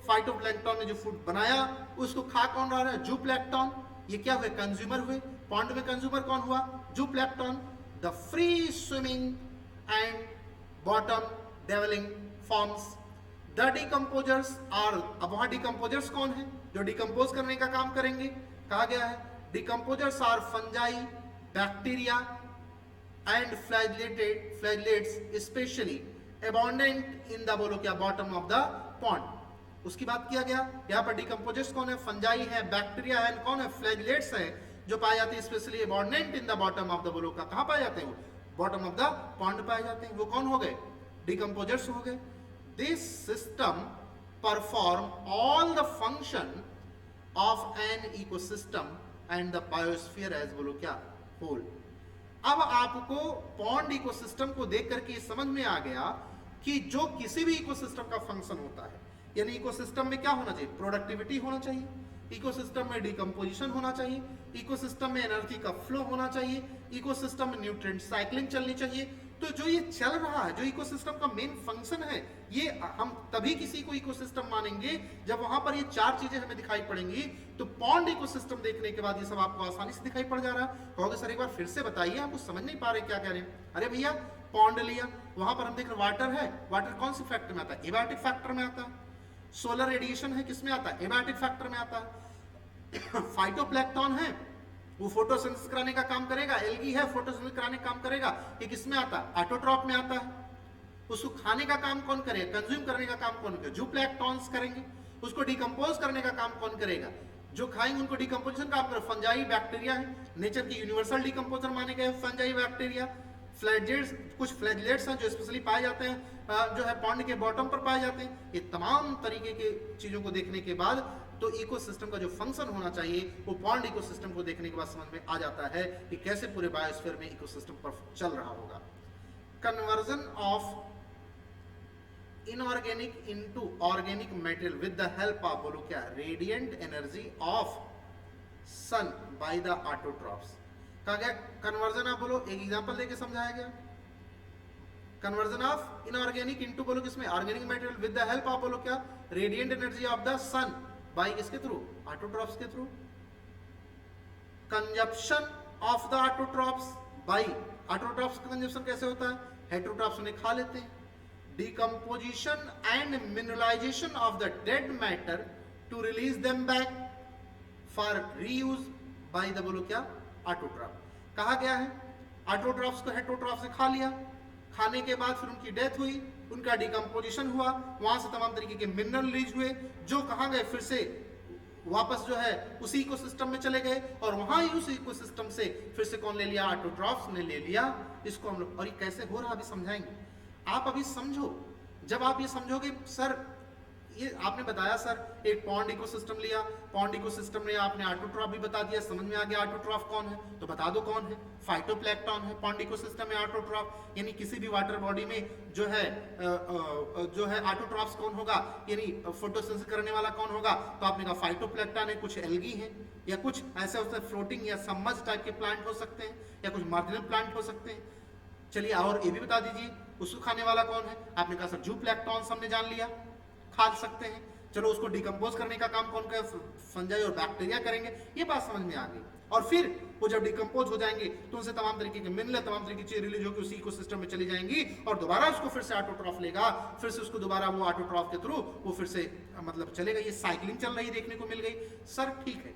फाइटोप्लैंक्टन ने जो फूड बनाया, उसको खा कौन रहा है? जूप्लैंक्टन। ये क्या हुए, कंज्यूमर हुए। पॉन्ड में कंज्यूमर कौन हुआ, zooplankton, the free swimming and bottom dwelling forms. The decomposers are, अब वहां डिकम्पोजर्स कौन है, जो डिकम्पोज करने का काम करेंगे, कहा गया है decomposers are fungi, bacteria and flagellates specially abundant in the, बोलो क्या, बॉटम ऑफ द पॉन्ड। उसकी बात किया गया, यहाँ पर डिकम्पोजर्स कौन है, फंजाई है, बैक्टीरिया है, कौन है, फ्लैगलेट्स है, जो पाए जाते हैं specially abundant in the bottom of the, बोलो का, कहां पाए जाते हैं वो, बॉटम ऑफ द पॉन्ड पाए जाते हैं। वो कौन हो गए, डिकम्पोजर्स हो गए। This system perform all the function of an ecosystem and the biosphere as, बोलो क्या, होल। अब आपको पॉन्ड इकोसिस्टम को देख करके ये समझ में आ गया कि जो किसी भी इकोसिस्टम का फंक्शन होता है, यानी इकोसिस्टम में क्या होना चाहिए, प्रोडक्टिविटी होना चाहिए, इकोसिस्टम में डिकम्पोजिशन होना चाहिए, इकोसिस्टम में एनर्जी का फ्लो होना चाहिए, इकोसिस्टम में न्यूट्रिएंट साइक्लिंग चलनी चाहिए। तो जो ये चल रहा है, जो इकोसिस्टम का मेन फंक्शन है, ये हम तभी किसी को इकोसिस्टम मानेंगे जब वहां पर ये चार चीजें हमें दिखाई पड़ेंगी। तो पॉन्ड इकोसिस्टम देखने के बाद ये सब आपको आसानी से दिखाई पड़ जा रहा है। कहोगे सर एक बार फिर से बताइए, आपको समझ नहीं पा रहे क्या कह रहे हैं। अरे भैया पॉन्ड लिया, वहां पर हम देख रहे वाटर है, वाटर कौन सी फैक्टर में आता है, एबायोटिक फैक्टर में आता है। सोलर रेडिएशन है, किसमें आता है, एबायोटिक फैक्टर में आता है। फाइटोप्लैंक्टन है, वो फोटोसिंथेसिस कराने का काम करेगा। एल्गी है, फोटोसिंथेसिस कराने का काम करेगा। ये किसमें आता है, ऑटोट्रॉप में आता है। उसको खाने का काम कौन करेगा, कंज्यूम करने का काम कौन करेगा, जूप्लैंक्टन्स करेंगे। उसको डिकम्पोज करने का काम कौन करेगा, जो खाएंगे उनको डिकम्पोजिशन काम करेगा, फंजाई बैक्टीरिया है। नेचर की यूनिवर्सल डिकम्पोजर माने गए फंजाई बैक्टीरिया। फ्लैगलेट्स, कुछ फ्लैगलेट्स हैं जो स्पेशली पाए जाते हैं, जो है पॉन्ड के बॉटम पर पाए जाते हैं। ये तमाम तरीके के चीजों को देखने के बाद तो इकोसिस्टम का जो फंक्शन होना चाहिए वो पॉन्ड इकोसिस्टम को देखने के बाद समझ में आ जाता है कि कैसे पूरे बायोस्फीयर में इकोसिस्टम पर चल रहा होगा। Conversion of inorganic into organic material with the help of, बोलो क्या, radiant energy of sun by the autotrophs. कहा गया कन्वर्जन ऑफ, बोलो एक एग्जांपल देके समझाया गया। कन्वर्जन ऑफ इनऑर्गेनिक इनटू, बोलो किसमें, organic material with the help of, बोलो क्या, radiant energy of the sun by किसके थ्रू, ऑटोट्रॉप्स के through. Consumption of the autotrophs by, autotrophs का कंजप्शन कैसे होता है, हेटेरोट्रॉप्स उन्हें खा लेते हैं। decomposition and mineralization of the dead matter to release them back for reuse by the, बोलो क्या, ऑटोट्रॉप। कहा गया है ऑटोट्रॉप्स को हेटेरोट्रॉप से खा लिया, खाने के बाद फिर उनकी डेथ हुई, उनका डिकम्पोजिशन हुआ, वहां से तमाम तरीके के मिनरल रिलीज हुए, जो कहां गए, फिर से वापस जो है उसी इकोसिस्टम में चले गए, और वहां ही उस इकोसिस्टम से फिर से कौन ले लिया, ऑटोट्रॉप्स ने ले लिया। इसको हम लोग, और ये कैसे हो रहा अभी समझाएंगे। आप अभी समझो, जब आप ये समझोगे, सर ये आपने बताया सर एक पॉन्ड इकोसिस्टम लिया, पॉन्ड इकोसिस्टम में आपने ऑटोट्रॉफ भी बता दिया, समझ में आ गया ऑटोट्रॉफ कौन है, तो बता दो कौन है, फाइटोप्लैंक्टन है पॉन्ड इकोसिस्टम में ऑटोट्रॉफ। यानी किसी भी वाटर बॉडी में जो है ऑटोट्रॉफ्स कौन होगा, यानी फोटोसिंथेसिस करने वाला कौन होगा, तो आपने कहा फाइटोप्लैंक्टन है, कुछ एल्गी है, या कुछ ऐसे होते हैं फ्लोटिंग या सबमर्ज टाइप के प्लांट हो सकते हैं, या कुछ मार्जिनल प्लांट हो सकते हैं। चलिए और ये भी बता दीजिए उसको खाने वाला कौन है, आपने कहा सर जूप्लैंक्टन हमने जान लिया, खा सकते हैं। चलो उसको डिकम्पोज करने का काम कौन का, फंजाई और बैक्टीरिया करेंगे, ये बात समझ में आ गई। और फिर वो जब डिकम्पोज हो जाएंगे तो उनसे तमाम तरीके के मिनरल, तमाम तरीके की चीजें रिलीज होकर उसी इकोसिस्टम में चली जाएंगी, और दोबारा उसको फिर से ऑटोट्रॉफ लेगा, फिर से उसको दोबारा वो ऑटोट्रॉफ के थ्रू वो फिर से मतलब चलेगा। ये साइकिलिंग चल रही देखने को मिल गई। सर ठीक है,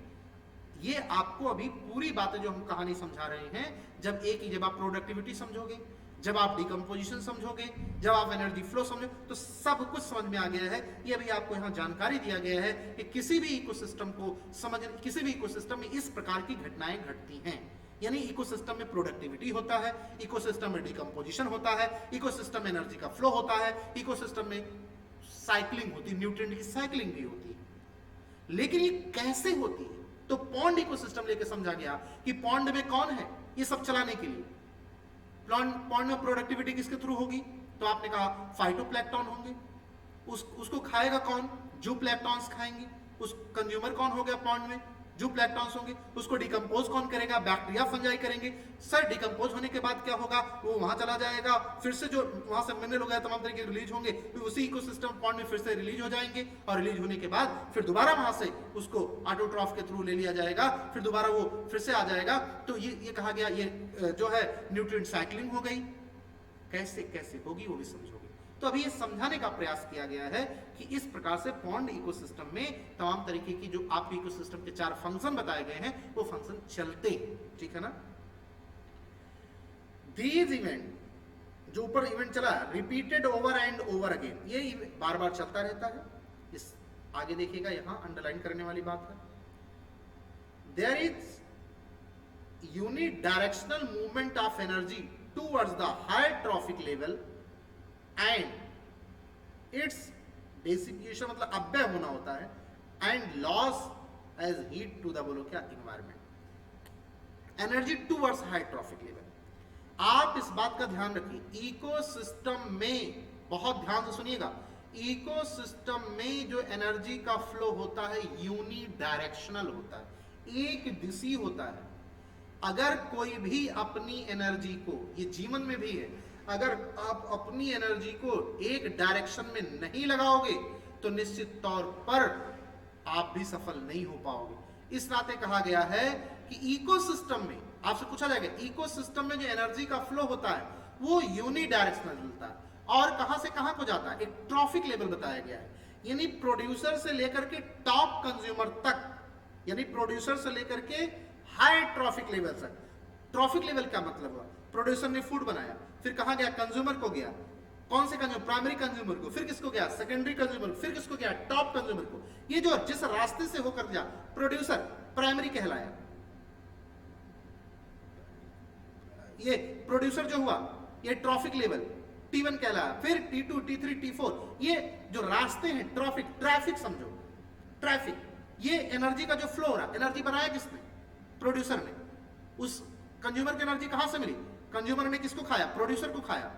ये आपको अभी पूरी बातें जो हम कहानी समझा रहे हैं, जब आप प्रोडक्टिविटी समझोगे, जब आप डिकम्पोजिशन समझोगे, जब आप एनर्जी फ्लो समझोगे, तो सब कुछ समझ में आ गया है। ये अभी आपको यहाँ जानकारी दिया गया है कि किसी भी इकोसिस्टम को समझने, किसी भी इकोसिस्टम में इस प्रकार की घटनाएं घटती हैं। यानी इकोसिस्टम में प्रोडक्टिविटी होता है, इकोसिस्टम में डिकम्पोजिशन होता है, इकोसिस्टम में एनर्जी का फ्लो होता है, इकोसिस्टम में साइक्लिंग होती है, न्यूट्रिएंट की साइक्लिंग भी होती है। लेकिन ये कैसे होती है, तो पॉन्ड इकोसिस्टम लेके समझा गया कि पॉन्ड में कौन है ये सब चलाने के लिए। पॉन्ड में प्रोडक्टिविटी किसके थ्रू होगी, तो आपने कहा फाइटोप्लैंक्टन होंगे, उसको खाएगा कौन, जूप्लैंक्टन्स खाएंगे। उस कंज्यूमर कौन हो गया पॉन्ड में, जो प्लैंक्टॉन्स होंगे उसको डिकम्पोज कौन करेगा? बैक्टीरिया, फंजाई करेंगे। सर डिकम्पोज होने के बाद क्या होगा? वो वहां चला जाएगा, फिर से जो वहां से मिनरल वगैरह तमाम तरीके रिलीज होंगे, फिर उसी इकोसिस्टम पॉन्ड में फिर से रिलीज हो जाएंगे, और रिलीज होने के बाद फिर दोबारा वहां से उसको ऑटोट्रॉफ के थ्रू ले लिया जाएगा, फिर दोबारा वो फिर से आ जाएगा। तो ये कहा गया, ये जो है न्यूट्रिएंट साइक्लिंग हो गई। कैसे कैसे होगी वो भी समझोगे। तो अभी ये समझाने का प्रयास किया गया है कि इस प्रकार से पॉन्ड इकोसिस्टम में तमाम तरीके की जो आपके इकोसिस्टम के 4 फंक्शन बताए गए हैं वो फंक्शन चलते हैं, ठीक है ना। दीज इवेंट, जो ऊपर इवेंट चला repeated over and over again, ये बार बार चलता रहता है। इस आगे देखिएगा, यहां अंडरलाइन करने वाली बात है। There is unidirectional movement of energy towards the higher trophic level and its dissipation, मतलब अपव्यय होना होता है, and loss as heat to the, बोलो क्या, environment, energy towards high trophic level. आप इस बात का ध्यान रखिए, इकोसिस्टम में बहुत ध्यान से सुनिएगा, इकोसिस्टम में जो एनर्जी का फ्लो होता है यूनि डायरेक्शनल होता है, एक दिशी होता है। अगर कोई भी अपनी एनर्जी को, ये जीवन में भी है, अगर आप अपनी एनर्जी को एक डायरेक्शन में नहीं लगाओगे तो निश्चित तौर पर आप भी सफल नहीं हो पाओगे। इस नाते कहा गया है कि इकोसिस्टम में, आपसे पूछा जाएगा इकोसिस्टम में जो एनर्जी का फ्लो होता है वो यूनि डायरेक्शनल चलता है, और कहां से कहां को जाता है, एक ट्रॉफिक लेवल बताया गया है, यानी प्रोड्यूसर से लेकर के टॉप कंज्यूमर तक, यानी प्रोड्यूसर से लेकर के हाई ट्रॉफिक लेवल तक। ट्रॉफिक लेवल क्या मतलब हुआ? प्रोड्यूसर ने फूड बनाया, फिर कहां गया? कंज्यूमर को गया। कौन से कंज्यूमर? प्राइमरी कंज्यूमर को, फिर किसको गया? सेकेंडरी कंज्यूमर, फिर किसको गया? टॉप कंज्यूमर को। ये जो जिस रास्ते से होकर गया प्रोड्यूसर, प्राइमरी कहलाया। ये प्रोड्यूसर जो हुआ ये ट्रॉफिक लेवल T1 कहलाया, फिर T2, T3, T4, ये जो रास्ते हैं ट्रैफिक समझो, ट्रैफिक, ये एनर्जी का जो फ्लो हो रहा है, एनर्जी बनाया किसने? प्रोड्यूसर ने। उस कंज्यूमर की एनर्जी कहां से मिली? कंज्यूमर ने किसको खाया? प्रोड्यूसर को खाया।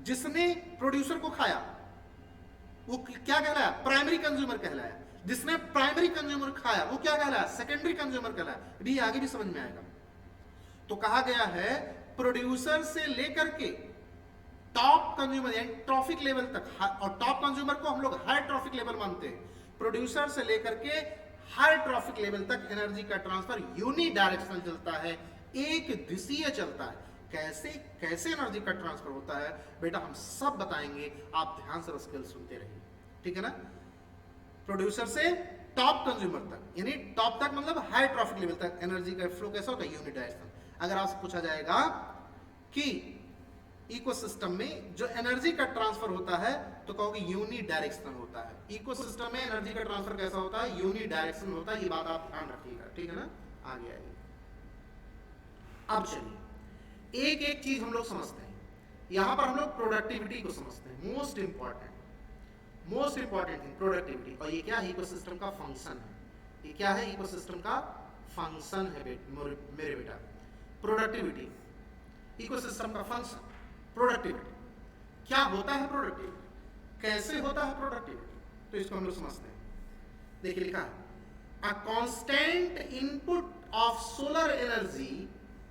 जिसने प्रोड्यूसर को खाया वो क्या कहलाया? प्राइमरी कंज्यूमर कहलाया। जिसने प्राइमरी कंज्यूमर खाया वो क्या कहलाया? सेकेंडरी कंज्यूमर कहलाया। अभी आगे भी समझ में आएगा। तो कहा गया है प्रोड्यूसर से लेकर के टॉप कंज्यूमर यानी ट्रॉफिक लेवल तक, और टॉप कंज्यूमर को हम लोग हाई ट्रॉफिक लेवल मानते हैं, प्रोड्यूसर से लेकर के हाई ट्रॉफिक लेवल तक एनर्जी का ट्रांसफर यूनि डायरेक्शनल चलता है, एक दिशीय चलता है। कैसे कैसे एनर्जी का ट्रांसफर होता है बेटा हम सब बताएंगे, आप ध्यान से बस केवल सुनते रहिए, ठीक है ना। प्रोड्यूसर से टॉप कंज्यूमर तक, यानी टॉप तक मतलब हाई ट्रॉफिक लेवल तक एनर्जी का फ्लो कैसा होता है? Unidirectional. अगर आपसे पूछा जाएगा कि इकोसिस्टम में जो एनर्जी का ट्रांसफर होता है तो कहोगे यूनि डायरेक्शनल होता है। इकोसिस्टम में एनर्जी का ट्रांसफर कैसा होता है? यूनि डायरेक्शनल होता है। ये बात आप ध्यान रखिएगा, ठीक है ना। आगे आइए। अब चलिए एक एक चीज हम लोग समझते हैं। यहां पर हम लोग प्रोडक्टिविटी को समझते हैं, मोस्ट इंपॉर्टेंट थिंग प्रोडक्टिविटी। और ये क्या है? इकोसिस्टम का फंक्शन है। ये क्या है? इकोसिस्टम का फंक्शन है मेरे बेटा। प्रोडक्टिविटी इकोसिस्टम का फंक्शन। प्रोडक्टिविटी क्या होता है? प्रोडक्टिविटी कैसे होता है? प्रोडक्टिविटी तो इसको हम लोग समझते हैं। देखिए लिखा है, a constant input of solar energy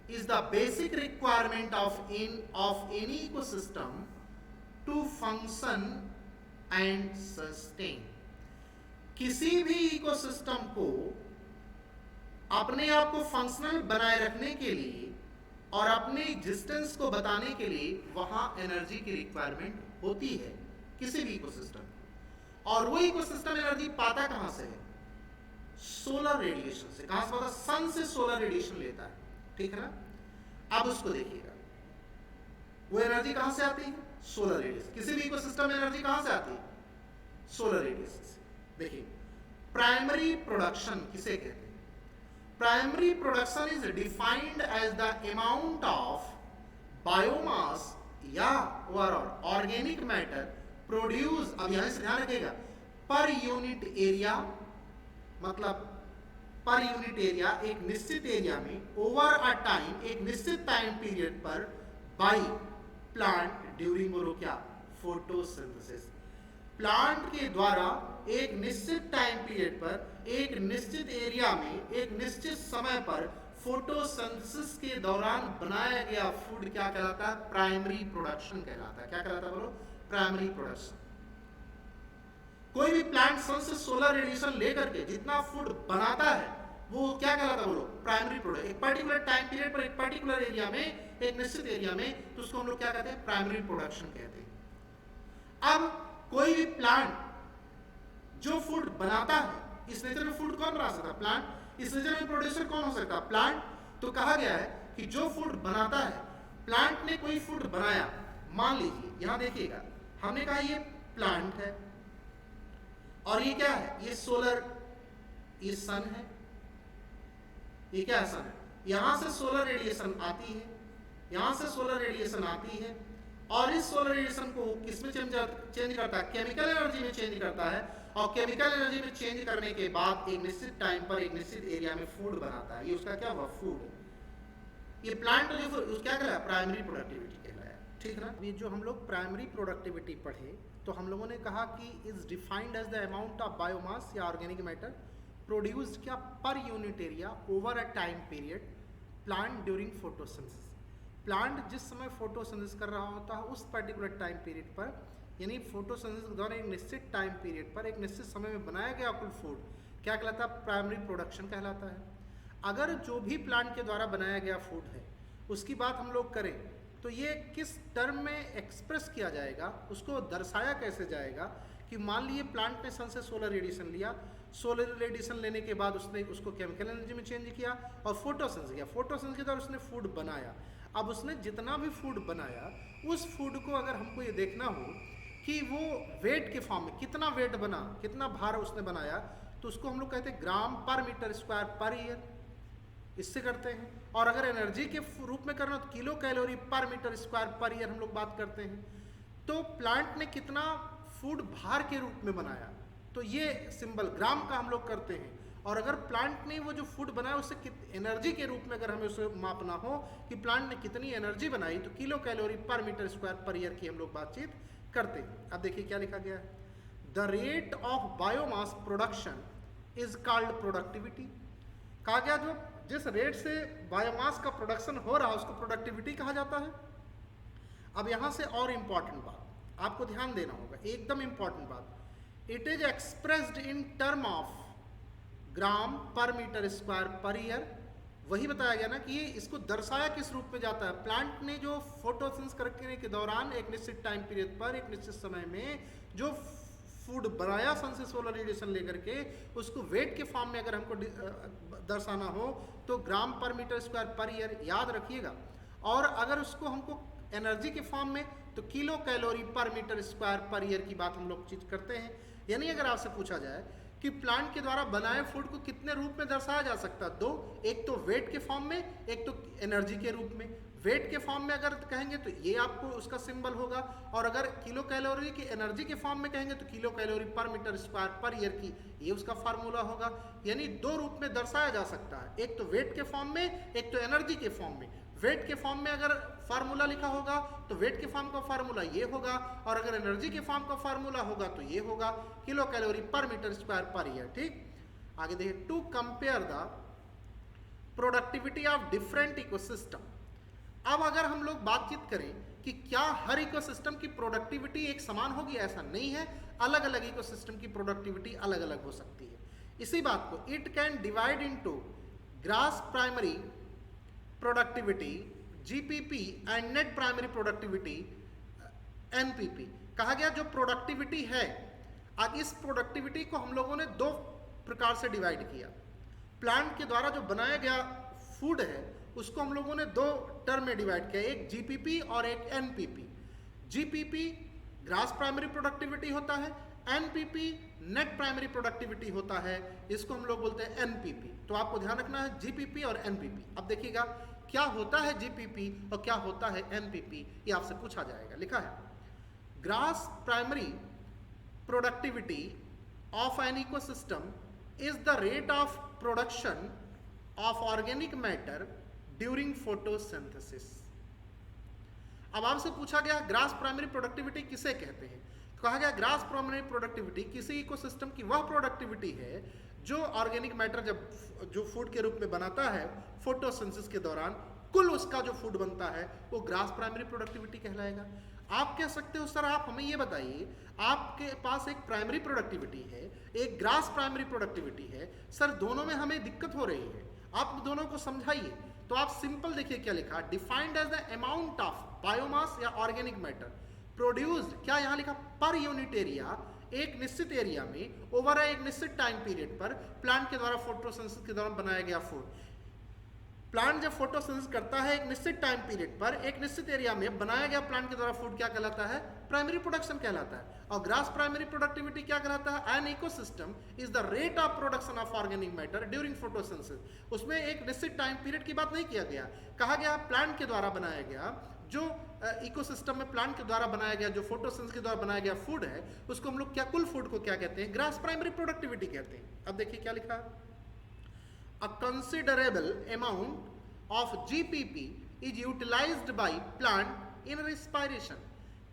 is the basic requirement of any ecosystem to function and sustain। किसी भी इकोसिस्टम को अपने आप को फंक्शनल बनाए रखने के लिए और अपने एग्जिस्टेंस को बताने के लिए वहां एनर्जी की रिक्वायरमेंट होती है, किसी भी इकोसिस्टम। और वो इकोसिस्टम एनर्जी पाता कहां से है? सोलर रेडिएशन से। कहां से पाता? सन से सोलर रेडिएशन लेता है, ठीक है ना। अब उसको देखिएगा, वो एनर्जी कहां से आती है? Solar radiation. किसी भी इकोसिस्टम एनर्जी कहां से आती है? सोलर रेडिएशन से। देखिए प्राइमरी प्रोडक्शन किसे कहते हैं? Primary production is defined as the amount of biomass या ऑर्गेनिक मैटर प्रोड्यूस, अब यहां से ध्यान रखिएगा, पर यूनिट एरिया, मतलब पर यूनिट एरिया एक निश्चित एरिया में ओवर अ टाइम, एक निश्चित टाइम पीरियड पर बाय प्लांट ड्यूरिंग क्या? फोटोसिंथेसिस। प्लांट के द्वारा एक निश्चित टाइम पीरियड पर, एक निश्चित एरिया में, एक निश्चित समय पर फोटोसिंथेसिस के दौरान बनाया गया फूड क्या कहलाता है? प्राइमरी प्रोडक्शन कहलाता है। क्या कहलाता है बोलो? Primary production. कोई भी प्लांट सन से सोलर रेडिएशन लेकर के जितना फूड बनाता है वो क्या कहलाता है बोलो? Primary product. एक पर्टिकुलर टाइम पीरियड पर, एक पर्टिकुलर एरिया में, एक निश्चित एरिया में, तो उसको हम लोग क्या कहते हैं? प्राइमरी प्रोडक्शन कहते हैं। अब कोई भी प्लांट जो फूड बनाता है, इस नेचर में फूड कौन बना सकता है? प्लांट। इस नेचर में प्रोड्यूसर कौन हो सकता है? प्लांट। तो कहा गया है कि जो फूड बनाता है, प्लांट ने कोई फूड बनाया, मान लीजिए यहां देखिएगा, हमने कहा ये प्लांट है और ये क्या है? ये सोलर, ये सन है, ये क्या है? सन है। यहां से सोलर रेडिएशन आती है, यहां से सोलर रेडिएशन आती है और इस सोलर रेडिएशन को किसमें चेंज करता है? केमिकल एनर्जी में चेंज करता है और केमिकल एनर्जी में चेंज करने के बाद एक निश्चित टाइम पर, एक निश्चित एरिया में फूड बनाता है। ये उसका क्या हुआ? फूड। ये प्लांट जो क्या कहलाया? प्राइमरी प्रोडक्टिविटी कहलाया। ठीक ना? ये जो हम लोग प्राइमरी प्रोडक्टिविटी पढ़े, तो हम लोगों ने कहा कि is defined as the amount of biomass या ऑर्गेनिक मैटर प्रोड्यूस्ड क्या? Per unit area over a time period plant during photosynthesis. Plant जिस समय फोटोसिंथेसिस कर रहा होता है उस पर्टिकुलर टाइम पीरियड पर, यानी फोटोसिंथेसिस के दौरान एक निश्चित टाइम पीरियड पर, एक निश्चित समय में बनाया गया कुल फूड क्या कहलाता है? प्राइमरी प्रोडक्शन कहलाता है। अगर जो भी प्लांट के द्वारा बनाया गया फूड है उसकी बात हम लोग करें तो ये किस टर्म में एक्सप्रेस किया जाएगा, उसको दर्शाया कैसे जाएगा कि मान लीजिए प्लांट ने सन से सोलर रेडिएशन लिया, सोलर रेडिएशन लेने के बाद उसने उसको केमिकल एनर्जी में चेंज किया और फोटोसिंथेसिस किया, फोटोसिंथेसिस के द्वारा उसने फूड बनाया। अब उसने जितना भी फूड बनाया उस फूड को अगर हमको ये देखना हो कि वो वेट के फॉर्म में कितना वेट बना, कितना भार उसने बनाया, तो उसको हम लोग कहते हैं ग्राम per metre square per year, इससे करते हैं। और अगर एनर्जी के रूप में करना तो kilo calorie per metre square per year हम लोग बात करते हैं। तो प्लांट ने कितना फूड भार के रूप में बनाया, तो ये सिंबल ग्राम का हम लोग करते हैं। और अगर प्लांट ने वो जो फूड बनाया उससे एनर्जी के रूप में अगर हमें उसे मापना हो कि प्लांट ने कितनी एनर्जी बनाई, तो kilo calorie per metre square per year की हम लोग बातचीत करते हैं। अब देखिए क्या लिखा गया है, the rate of biomass production is called productivity. कहा गया जो जिस रेट से बायोमास का प्रोडक्शन हो रहा है उसको प्रोडक्टिविटी कहा जाता है। अब यहां से और इंपॉर्टेंट बात आपको ध्यान देना होगा, एकदम इंपॉर्टेंट बात, it is expressed in term of gram per metre square per year. वही बताया गया ना कि ये इसको दर्शाया किस रूप में जाता है? प्लांट ने जो फोटोसिंथेसिस करने के दौरान एक निश्चित टाइम पीरियड पर, एक निश्चित समय में जो फूड बनाया सन से सोलर रेडिएशन लेकर के, उसको वेट के फॉर्म में अगर हमको दर्शाना हो तो ग्राम per metre square per year याद रखिएगा। और अगर उसको हमको एनर्जी के फॉर्म में तो kilo calorie per metre square per year की बात हम लोग चीज करते हैं। यानी अगर आपसे पूछा जाए कि प्लांट के द्वारा बनाए फूड को कितने रूप में दर्शाया जा सकता है, दो, एक तो वेट के फॉर्म में, एक तो एनर्जी के रूप में। वेट के फॉर्म में अगर कहेंगे तो ये आपको उसका सिंबल होगा, और अगर किलो कैलोरी की एनर्जी के फॉर्म में कहेंगे तो kilo calorie per metre square per year की ये उसका फार्मूला होगा। यानी दो रूप में दर्शाया जा सकता है, एक तो वेट के फॉर्म में, एक तो एनर्जी के फॉर्म में। वेट के फॉर्म में अगर फार्मूला लिखा होगा तो वेट के फॉर्म का फार्मूला ये होगा, और अगर एनर्जी के फॉर्म का फार्मूला होगा तो ये होगा kilocalorie per metre square per year. ठीक, आगे देखिए, to compare the productivity of different ecosystem. अब अगर हम लोग बातचीत करें कि क्या हर इकोसिस्टम की प्रोडक्टिविटी एक समान होगी, ऐसा नहीं है, अलग अलग इकोसिस्टम की प्रोडक्टिविटी अलग अलग हो सकती है। इसी बात को it can divide into grass primary productivity GPP and net primary productivity NPP. कहा गया जो प्रोडक्टिविटी है, अब इस प्रोडक्टिविटी को हम लोगों ने दो प्रकार से डिवाइड किया। प्लांट के द्वारा जो बनाया गया फूड है उसको हम लोगों ने दो टर्म में डिवाइड किया, एक जीपीपी और एक NPP. GPP grass primary productivity होता है, एनपीपी नेट प्राइमरी प्रोडक्टिविटी होता है, इसको हम लोग बोलते हैं एनपीपी। तो आपको ध्यान रखना है जीपीपी और एनपीपी। अब देखिएगा क्या होता है जीपीपी और क्या होता है एनपीपी, ये आपसे पूछा जाएगा। लिखा है, grass primary productivity of an ecosystem is the rate of production of organic matter during photosynthesis. अब आपसे पूछा गया ग्रास प्राइमरी प्रोडक्टिविटी किसे कहते हैं? कहा गया ग्रास प्राइमरी प्रोडक्टिविटी किसी इकोसिस्टम की वह प्रोडक्टिविटी है जो ऑर्गेनिक मैटर जब जो फूड के रूप में बनाता है फोटोसिंथेसिस के दौरान कुल उसका जो फूड बनता है वो ग्रास प्राइमरी प्रोडक्टिविटी कहलाएगा। आप कह सकते हो सर आप हमें ये बताइए आपके पास एक प्राइमरी प्रोडक्टिविटी है एक ग्रास प्राइमरी प्रोडक्टिविटी है, सर दोनों में हमें दिक्कत हो रही है, आप दोनों को समझाइए। तो आप सिंपल देखिए क्या लिखा, defined as the amount of biomass या ऑर्गेनिक मैटर प्रोड्यूस्ड, क्या यहाँ लिखा, पर यूनिट एरिया, एक निश्चित एरिया में ओवर एक निश्चित टाइम पीरियड पर प्लांट के द्वारा फोटोसिंथेसिस के दौरान बनाया गया फूड। प्लांट जब फोटोसिंथेसिस करता है एक निश्चित टाइम पीरियड पर एक निश्चित एरिया में बनाया गया प्लांट के द्वारा फूड क्या कहलाता है, प्राइमरी प्रोडक्शन कहलाता है। और ग्रास प्राइमरी प्रोडक्टिविटी क्या कहलाता है, an ecosystem is the rate of production of organic matter during photosynthesis. उसमें एक निश्चित टाइम पीरियड की बात नहीं किया गया, कहा गया प्लांट के द्वारा बनाया गया जो इकोसिस्टम में प्लांट के द्वारा बनाया गया जो फोटोसिंथेसिस के द्वारा बनाया गया फूड है उसको हम लोग क्या कुल फूड को क्या कहते हैं, ग्रास प्राइमरी प्रोडक्टिविटी कहते हैं। अब देखिए क्या लिखा, a considerable amount of GPP is utilized by plant in respiration।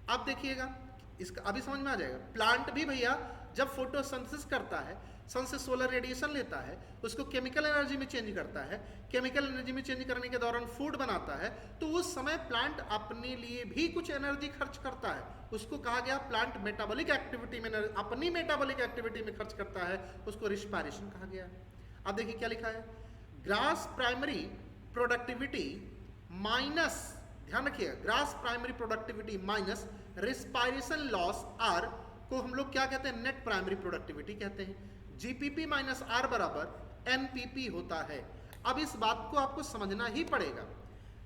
अब देखिएगा इसका अभी समझ में आ जाएगा। प्लांट भी भैया जब फोटोसिंथेसिस करता है सन से सोलर रेडिएशन लेता है उसको केमिकल एनर्जी में चेंज करता है, केमिकल एनर्जी में चेंज करने के दौरान फूड बनाता है, तो उस समय प्लांट अपने लिए भी कुछ एनर्जी खर्च करता है, उसको कहा गया प्लांट मेटाबॉलिक एक्टिविटी में अपनी मेटाबॉलिक एक्टिविटी में खर्च करता है, उसको रिस्पायरेशन कहा गया। अब देखिए क्या लिखा है, ग्रास प्राइमरी प्रोडक्टिविटी माइनस, ध्यान रखिएगा, gross primary productivity minus respiration loss R को हम लोग क्या कहते हैं, नेट प्राइमरी प्रोडक्टिविटी कहते हैं। जीपीपी माइनस आर बराबर एनपीपी होता है। अब इस बात को आपको समझना ही पड़ेगा,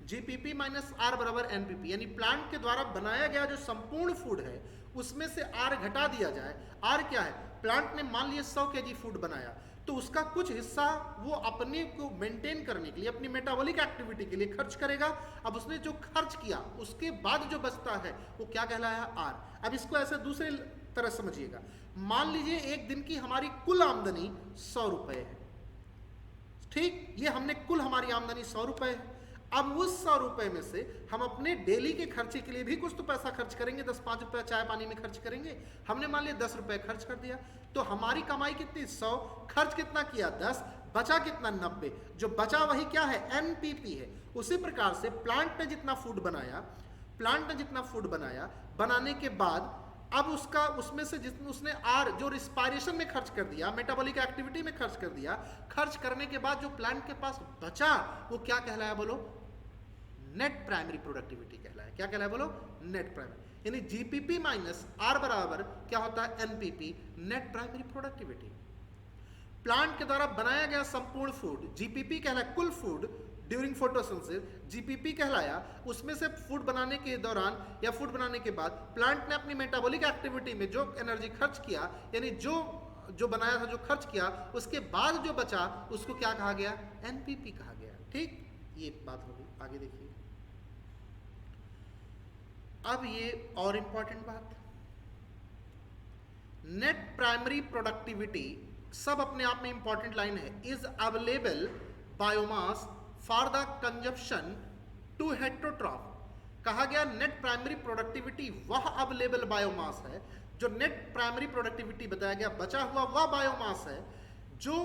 जीपीपी माइनस आर बराबर एनपीपी, यानी प्लांट के द्वारा बनाया गया जो संपूर्ण फूड है उसमें से आर घटा दिया जाए। आर क्या है, प्लांट ने मान लिया 100 केजी फूड बनाया तो उसका कुछ हिस्सा वो अपने को मेंटेन करने के लिए अपनी मेटाबॉलिक एक्टिविटी के लिए खर्च करेगा। अब उसने जो खर्च किया उसके बाद जो बचता है वो क्या कहलाया, आर। अब इसको ऐसे दूसरे तरह समझिएगा, मान लीजिए एक दिन की हमारी कुल आमदनी 100 रुपए है, ठीक, ये हमने कुल हमारी आमदनी 100 रुपए है। अब उस 100 रुपए में से हम अपने डेली के खर्चे के लिए भी कुछ तो पैसा खर्च करेंगे, 10-5 रुपए चाय पानी में खर्च करेंगे। हमने मान लिया 10 रुपए खर्च कर दिया तो हमारी कमाई कितनी, 100, खर्च कितना किया 10, बचा कितना 90, जो बचा वही क्या है, एनपीपी है। उसी प्रकार से प्लांट ने जितना फूड बनाया, बनाने के बाद अब उसका उसमें से जितने उसने आर जो रिस्पायरेशन में खर्च कर दिया, मेटाबॉलिक एक्टिविटी में खर्च कर दिया, खर्च करने के बाद जो प्लांट के पास बचा वो क्या कहलाया, बोलो, नेट प्राइमरी प्रोडक्टिविटी कहलाया। क्या कहलाया, बोलो, नेट प्राइमरी। यानी जीपीपी माइनस आर बराबर क्या होता है, NPP, net primary productivity. Plant के द्वारा बनाया गया संपूर्ण फूड जीपीपी कहलाया, कुल फूड ड्यूरिंग फोटोसिंथेसिस जीपीपी कहलाया। उसमें से फूड बनाने के दौरान या फूड बनाने के बाद प्लांट ने अपनी मेटाबॉलिक एक्टिविटी में जो एनर्जी खर्च किया, यानी जो बनाया था, जो खर्च किया, उसके बाद जो बचा उसको क्या कहा गया, एनपीपी कहा गया। ठीक, ये बात होगी। आगे देखिए, अब ये और इंपॉर्टेंट बात, नेट प्राइमरी प्रोडक्टिविटी सब अपने आप में इंपॉर्टेंट लाइन है, is available biomass for the consumption to heterotroph. कहा गया नेट प्राइमरी प्रोडक्टिविटी वह अवेलेबल बायोमास है, जो नेट प्राइमरी प्रोडक्टिविटी बताया गया बचा हुआ वह बायोमास है जो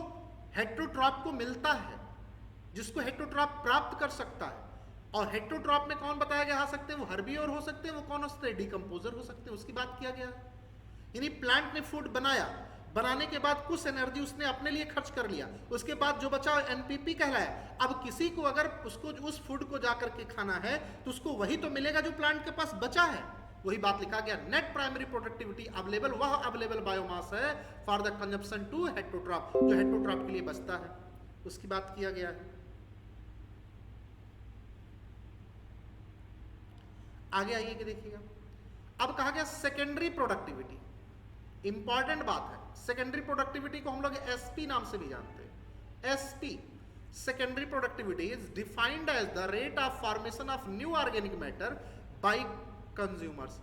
हेटेरोट्रॉफ को मिलता है, जिसको हेटेरोट्रॉफ प्राप्त कर सकता है। और हेटेरोट्रॉफ में कौन बताया गया आ सकते हैं, वो हर्बिवोर हो सकते हैं, वो कौन हो सकते हैं, डिकम्पोजर हो सकते हैं, उसकी बात किया गया। यानी प्लांट ने फूड बनाया, बनाने के बाद कुछ एनर्जी उसने अपने लिए खर्च कर लिया, उसके बाद जो बचा एनपीपी कहलाया। अब किसी को अगर उसको उस फूड को जाकर के खाना है तो उसको वही तो मिलेगा जो प्लांट के पास बचा है। वही बात लिखा गया, नेट प्राइमरी प्रोडक्टिविटी अवेलेबल वह अवेलेबल बायोमास है for the consumption to heterotroph, जो हेटेरोट्रॉफ के लिए बचता है, उसकी बात किया गया है। आगे आइए कि देखिएगा, अब कहा गया सेकेंडरी प्रोडक्टिविटी, इंपॉर्टेंट बात है। सेकेंडरी प्रोडक्टिविटी को हम लोग एसपी नाम से भी जानते हैं। SP, secondary productivity is defined as the rate of formation of new organic matter by consumers.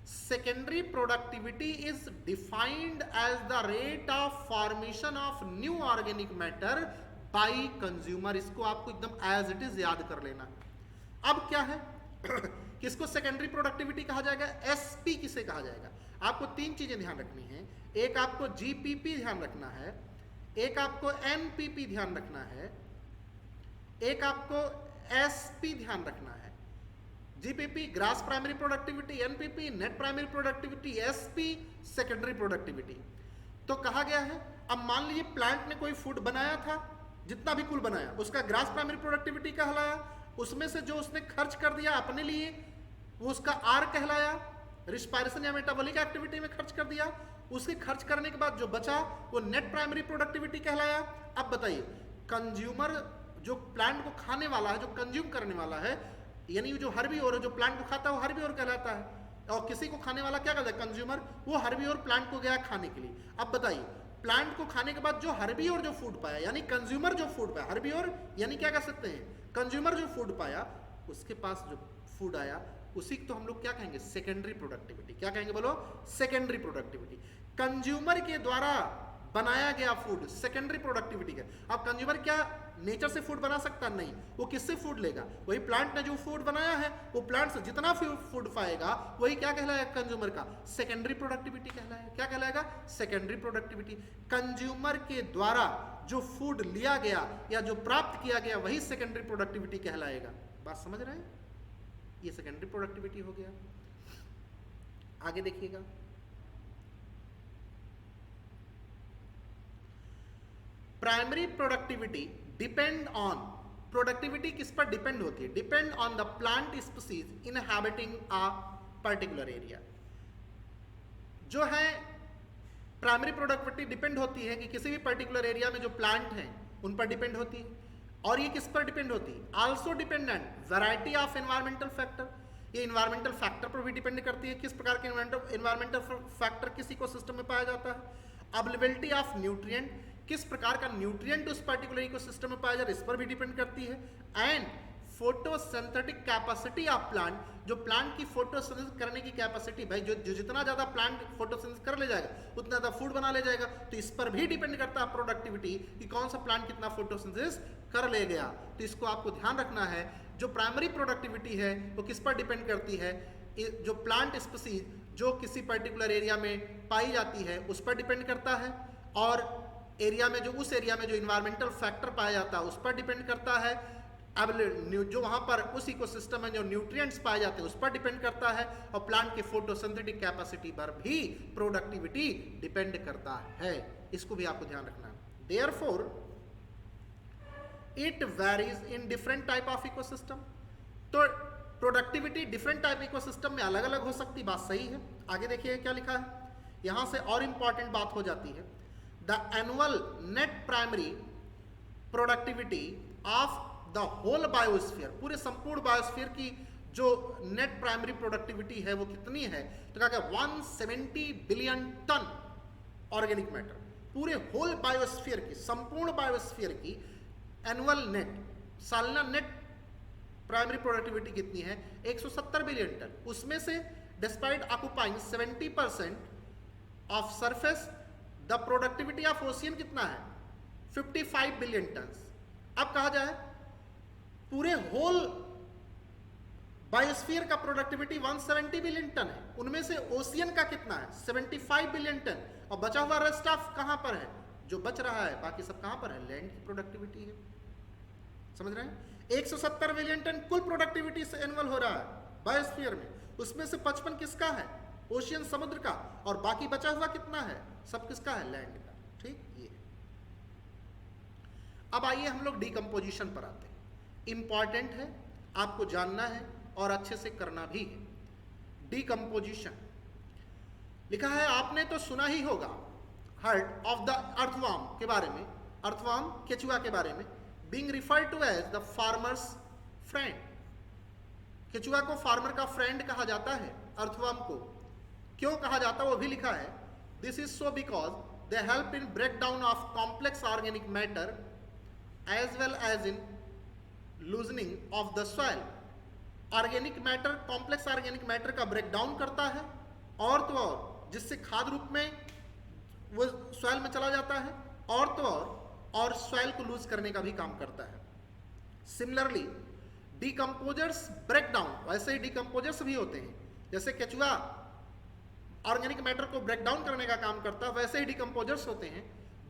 Secondary productivity is defined as the rate of formation of new organic matter by consumer. इसको आपको एकदम एज इट इज याद कर लेना। अब क्या है किसको सेकेंडरी प्रोडक्टिविटी कहा जाएगा, एसपी किसे कहा जाएगा। आपको तीन चीजें ध्यान रखनी है। एक आपको जीपीपी ध्यान रखना है, एक आपको एनपीपी ध्यान रखना है, एक आपको एसपी ध्यान रखना है। GPP grass primary productivity, NPP net primary productivity, SP secondary productivity. तो कहा गया है अब मान लीजिए प्लांट ने कोई फूड बनाया था, जितना भी कुल बनाया उसका ग्रास प्राइमरी प्रोडक्टिविटी कहलाया, उसमें से जो उसने खर्च कर दिया अपने लिए वो उसका आर कहलाया, रिस्पायरेशन या मेटाबॉलिक एक्टिविटी में खर्च कर दिया, उसके खर्च करने के बाद जो बचा वो नेट प्राइमरी प्रोडक्टिविटी कहलाया। अब बताइए कंज्यूमर जो प्लांट को खाने वाला है, जो कंज्यूम करने वाला है, यानी जो हर्बीवोर है, जो प्लांट को खाता है वो हर्बीवोर कहलाता है, और किसी को खाने वाला क्या कहता है, कंज्यूमर। वो हर्बीवोर प्लांट को गया खाने के लिए। अब बताइए प्लांट को खाने के बाद जो हर्बीवोर जो फूड पाया, यानी कंज्यूमर जो फूड पाया, हर्बीवोर यानी क्या कह सकते हैं, कंज्यूमर जो फूड पाया, उसके पास जो फूड आया उसी को तो हम लोग क्या कहेंगे, सेकेंडरी प्रोडक्टिविटी। क्या कहेंगे बोलो, सेकेंडरी प्रोडक्टिविटी। कंज्यूमर के द्वारा बनाया गया फूड सेकेंडरी प्रोडक्टिविटी का। अब कंज्यूमर क्या नेचर से फूड बना सकता, नहीं, वो किससे फूड लेगा, वही प्लांट ने जो फूड बनाया है वो प्लांट से जितना फूड पाएगा वही क्या कहलाएगा, कंज्यूमर का सेकेंडरी प्रोडक्टिविटी कहलाएगा। क्या कहलाएगा, सेकेंडरी प्रोडक्टिविटी। कंज्यूमर के द्वारा जो फूड लिया गया या जो प्राप्त किया गया वही सेकेंडरी प्रोडक्टिविटी कहलाएगा। बात समझ रहे हैं, ये सेकेंडरी प्रोडक्टिविटी हो गया। आगे देखिएगा, primary productivity depend on, productivity किस पर डिपेंड होती है, depend on the plant species inhabiting a particular area. जो है प्राइमरी प्रोडक्टिविटी डिपेंड होती है कि किसी भी पर्टिकुलर एरिया में जो प्लांट हैं उन पर डिपेंड होती है। और ये किस पर डिपेंड होती है, also dependent variety of environmental factor, ये इन्वायरमेंटल फैक्टर पर भी डिपेंड करती है, किस प्रकार के इन्वायरमेंटल फैक्टर किस इकोसिस्टम में पाया जाता है। अवेलेबिलिटी ऑफ न्यूट्रिएंट, किस प्रकार का न्यूट्रिएंट उस पर्टिकुलर इकोसिस्टम में पाया जाता है, इस पर भी डिपेंड करती है। And photosynthetic capacity of plant, जो प्लांट की फोटोसिंथेसिस करने की कैपेसिटी, भाई जो जितना ज्यादा प्लांट फोटोसिंथेसिस कर ले जाएगा उतना ज्यादा फूड बना ले जाएगा, तो इस पर भी डिपेंड करता है प्रोडक्टिविटी कि कौन सा प्लांट कितना फोटोसिंथेसिस कर ले गया। तो इसको आपको ध्यान रखना है, जो प्राइमरी प्रोडक्टिविटी है वो किस पर डिपेंड करती है, जो प्लांट स्पीसीज जो किसी पर्टिकुलर एरिया में पाई जाती है उस पर डिपेंड करता है, और एरिया में जो उस एरिया में जो इन्वायरमेंटल फैक्टर पाया जाता है उस पर डिपेंड करता है। अब जो वहां पर उस इकोसिस्टम में जो न्यूट्रिएंट्स पाए जाते हैं उस पर डिपेंड करता है, और प्लांट के फोटोसिंथेटिक कैपेसिटी पर भी प्रोडक्टिविटी डिपेंड करता है। इसको भी आपको ध्यान रखना है। Therefore it varies in different type of ecosystem. तो प्रोडक्टिविटी डिफरेंट टाइप इकोसिस्टम में अलग अलग हो सकती, बात सही है। आगे देखिए क्या लिखा है, यहां से और इंपॉर्टेंट बात हो जाती है। The annual net primary productivity of the whole biosphere, पूरे संपूर्ण बायोस्फीयर की जो नेट प्राइमरी प्रोडक्टिविटी है वो कितनी है, तो क्या 170 बिलियन टन ऑर्गेनिक मैटर। पूरे होल बायोस्फीयर की, संपूर्ण बायोस्फीयर की एनुअल नेट, सालाना नेट प्राइमरी प्रोडक्टिविटी कितनी है, 170 बिलियन टन। उसमें से despite occupying 70% of surface, the productivity of ocean कितना है, 55 बिलियन टन। अब कहा जाए पूरे होल बायोस्फीयर का प्रोडक्टिविटी 170 बिलियन टन है, उनमें से ओशियन का कितना है, 75 बिलियन टन, और बचा हुआ रेस्ट ऑफ कहां पर है, जो बच रहा है बाकी सब कहां पर है, लैंड की प्रोडक्टिविटी है। समझ रहे हैं, 170 बिलियन टन कुल प्रोडक्टिविटी से एनुअल हो रहा है बायोस्फीयर में, उसमें से 55 किसका है, ओशियन समुद्र का, और बाकी बचा हुआ कितना है, सब किसका है, लैंड का। ठीक, ये। अब आइए हम लोग डिकम्पोजिशन पर आते हैं। इंपॉर्टेंट है, आपको जानना है और अच्छे से करना भी है। डिकम्पोजिशन लिखा है, आपने तो सुना ही होगा, हर्ड ऑफ द अर्थवर्म के बारे में, अर्थवर्म केचुआ के बारे में, being referred to as the farmers friend. केचुआ को फार्मर का फ्रेंड कहा जाता है, अर्थवर्म को क्यों कहा जाता है वो भी लिखा है। This is so because they help in break down of complex organic matter as well as in loosening of the soil. Organic matter, complex organic matter का ब्रेक डाउन करता है, और तो और जिससे खाद रूप में वो सॉइल में चला जाता है, और तो और सॉइल को लूज करने का भी काम करता है। सिमिलरली डिकम्पोजर्स ब्रेक डाउन, वैसे ही डिकम्पोजर्स भी होते हैं। जैसे केचुआ ऑर्गेनिक मैटर को ब्रेक डाउन करने का काम करता है, वैसे ही डिकम्पोजर्स होते हैं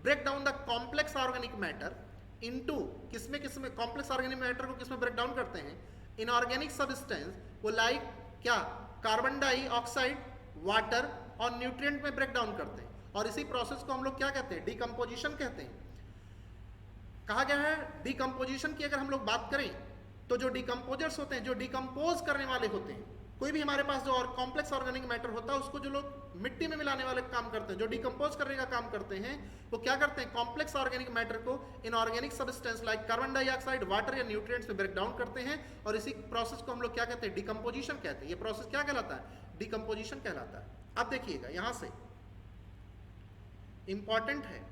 break down the complex organic matter into किसमें कॉम्प्लेक्स ऑर्गेनिक मैटर को किसमें ब्रेक डाउन करते हैं, इनऑर्गेनिक सब्सटेंस वो लाइक क्या कार्बन डाइऑक्साइड, वाटर और न्यूट्रिएंट में ब्रेक डाउन करते हैं, और इसी प्रोसेस को हम लोग क्या कहते हैं, डिकम्पोजिशन कहते हैं। कहा गया है डिकम्पोजिशन की अगर हम लोग बात करें तो जो डिकम्पोजर्स होते हैं, जो डिकम्पोज करने वाले होते हैं, कोई भी हमारे पास जो और कॉम्प्लेक्स ऑर्गेनिक मैटर होता है उसको जो लोग मिट्टी में मिलाने वाले काम करते हैं, जो डिकम्पोज करने का काम करते हैं, वो क्या करते हैं, कॉम्प्लेक्स ऑर्गेनिक मैटर को inorganic substance like carbon dioxide, water या न्यूट्रिएंट्स में ब्रेक डाउन करते हैं, और इसी प्रोसेस को हम लोग क्या कहते हैं, डिकम्पोजिशन कहते हैं। ये प्रोसेस क्या कहलाता है, डिकम्पोजिशन कहलाता है। अब देखिएगा यहां से इंपॉर्टेंट है,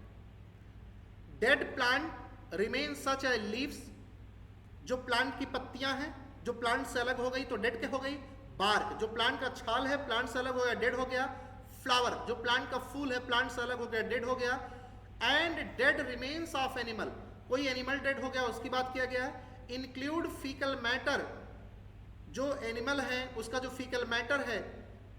डेड प्लांट रिमेन सच ए लीव्स, जो प्लांट की पत्तियां हैं, जो प्लांट से अलग हो गई तो डेड के हो गई, बार्क जो प्लांट का छाल है प्लांट से अलग हो गया डेड हो गया, फ्लावर जो प्लांट का फूल है प्लांट से अलग हो गया डेड हो गया, and dead remains of animal, कोई एनिमल डेड हो गया उसकी बात किया गया है, इंक्लूड फीकल मैटर, जो एनिमल है उसका जो फीकल मैटर है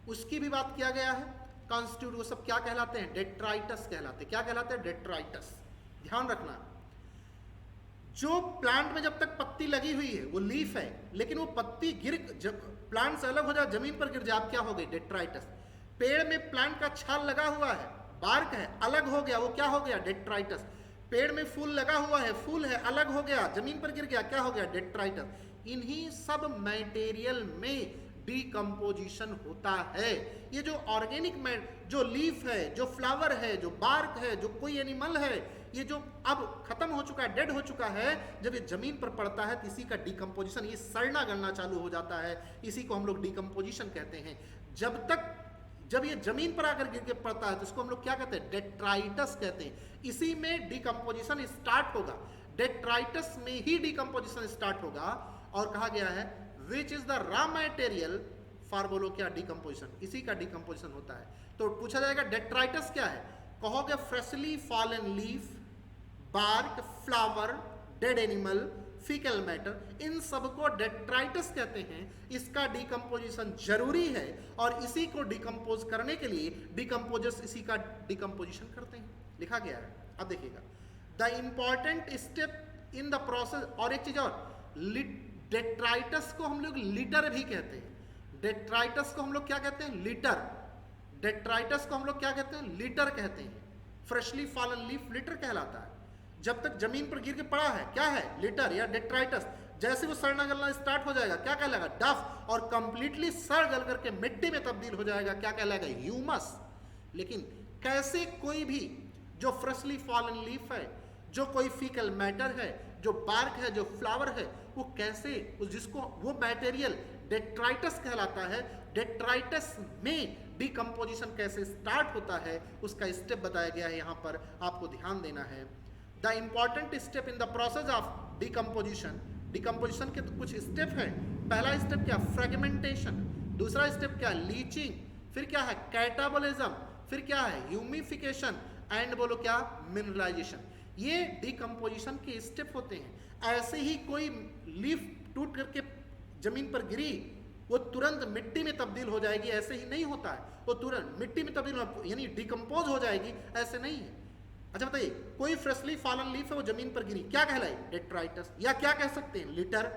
उसकी भी बात किया गया है, कॉन्स्टिट्यूट वो सब क्या कहलाते हैं, डेट्राइटस कहलाते हैं। क्या कहलाते हैं, डेट्राइटस। ध्यान रखना, जो प्लांट में जब तक पत्ती लगी हुई है वो लीफ है, लेकिन वो पत्ती गिर जब प्लांट से अलग हो जाए जमीन पर गिर जाए, आप क्या हो गई, डेट्राइटस। पेड़ में प्लांट का छाल लगा हुआ है, बार्क है, अलग हो गया, वो क्या हो गया, डेट्राइटस। पेड़ में फूल लगा हुआ है, फूल है, अलग हो गया, जमीन पर गिर गया, क्या हो गया, डेट्राइटस। इन्हीं सब मटेरियल में डिकम्पोजिशन होता है। ये जो ऑर्गेनिक जो लीफ है, जो फ्लावर है, जो बार्क है, जो कोई एनिमल है, ये जो अब खत्म हो चुका है, डेड हो चुका है, जब ये जमीन पर पड़ता है तो इसी का डिकम्पोजिशन, ये सड़ना गलना चालू हो जाता है, इसी को हम लोग डिकम्पोजिशन कहते हैं। जब ये जमीन पर आकर गिर के पड़ता है तो इसको हम लोग क्या कहते हैं, डेट्राइटस कहते हैं। इसी में डिकम्पोजिशन स्टार्ट होगा, डेट्राइटस में ही डिकम्पोजिशन स्टार्ट होगा। और कहा गया है which is the raw material for, बोलो क्या, डिकम्पोजिशन, इसी का डिकम्पोजिशन होता है। तो पूछा जाएगा डेट्राइटस क्या है, कहोगे freshly fallen leaf, bark, flower, dead animal, faecal matter, इन सबको डेट्राइटस कहते हैं। इसका डिकम्पोजिशन जरूरी है और इसी को डिकम्पोज करने के लिए डिकम्पोजर्स इसी का डिकम्पोजिशन करते हैं, लिखा गया है। अब देखिएगा, the important step in the process, और एक चीज और, डेट्राइटस को हम लोग लीटर भी कहते हैं। डेट्राइटस को हम लोग क्या कहते हैं, लीटर। डेट्राइटस को हम लोग क्या कहते हैं, लीटर कहते हैं। फ्रेशली फॉलन लीफ लीटर कहलाता है, जब तक जमीन पर गिर के पड़ा है क्या है, लीटर या डेट्राइटस। जैसे वो सड़ना गलना स्टार्ट हो जाएगा क्या कहलाएगा, डफ, और कंप्लीटली सड़ गल करके मिट्टी में तब्दील हो जाएगा, क्या कहलाएगा, ह्यूमस। लेकिन कैसे कोई भी जो फ्रेशली फॉलन लीफ है, जो कोई फीकल मैटर है, जो बार्क है, जो फ्लावर है, वो कैसे जिसको वो मटेरियल डेट्राइटस कहलाता है, डेट्राइटस में डिकम्पोजिशन कैसे स्टार्ट होता है उसका स्टेप बताया गया है, यहाँ पर आपको ध्यान देना है। The important step in the process of decomposition, decomposition के तो कुछ स्टेप है। पहला स्टेप क्या, फ्रेगमेंटेशन। दूसरा स्टेप क्या, लीचिंग। फिर क्या है, कैटाबोलिज्म। फिर क्या है, ह्यूमिफिकेशन। एंड बोलो क्या, मिनरलाइजेशन। ये डिकम्पोजिशन के स्टेप होते हैं। ऐसे ही कोई लीफ टूट करके जमीन पर गिरी वो तुरंत मिट्टी में तब्दील हो जाएगी, ऐसे ही नहीं होता है। वो तुरंत मिट्टी में तब्दील यानी डिकम्पोज हो जाएगी, ऐसे नहीं है। अच्छा बताइए, कोई फ्रेशली फॉलन लीफ है वो जमीन पर गिरी, क्या कहलाई, डेट्राइटस, या क्या कह सकते हैं, लीटर।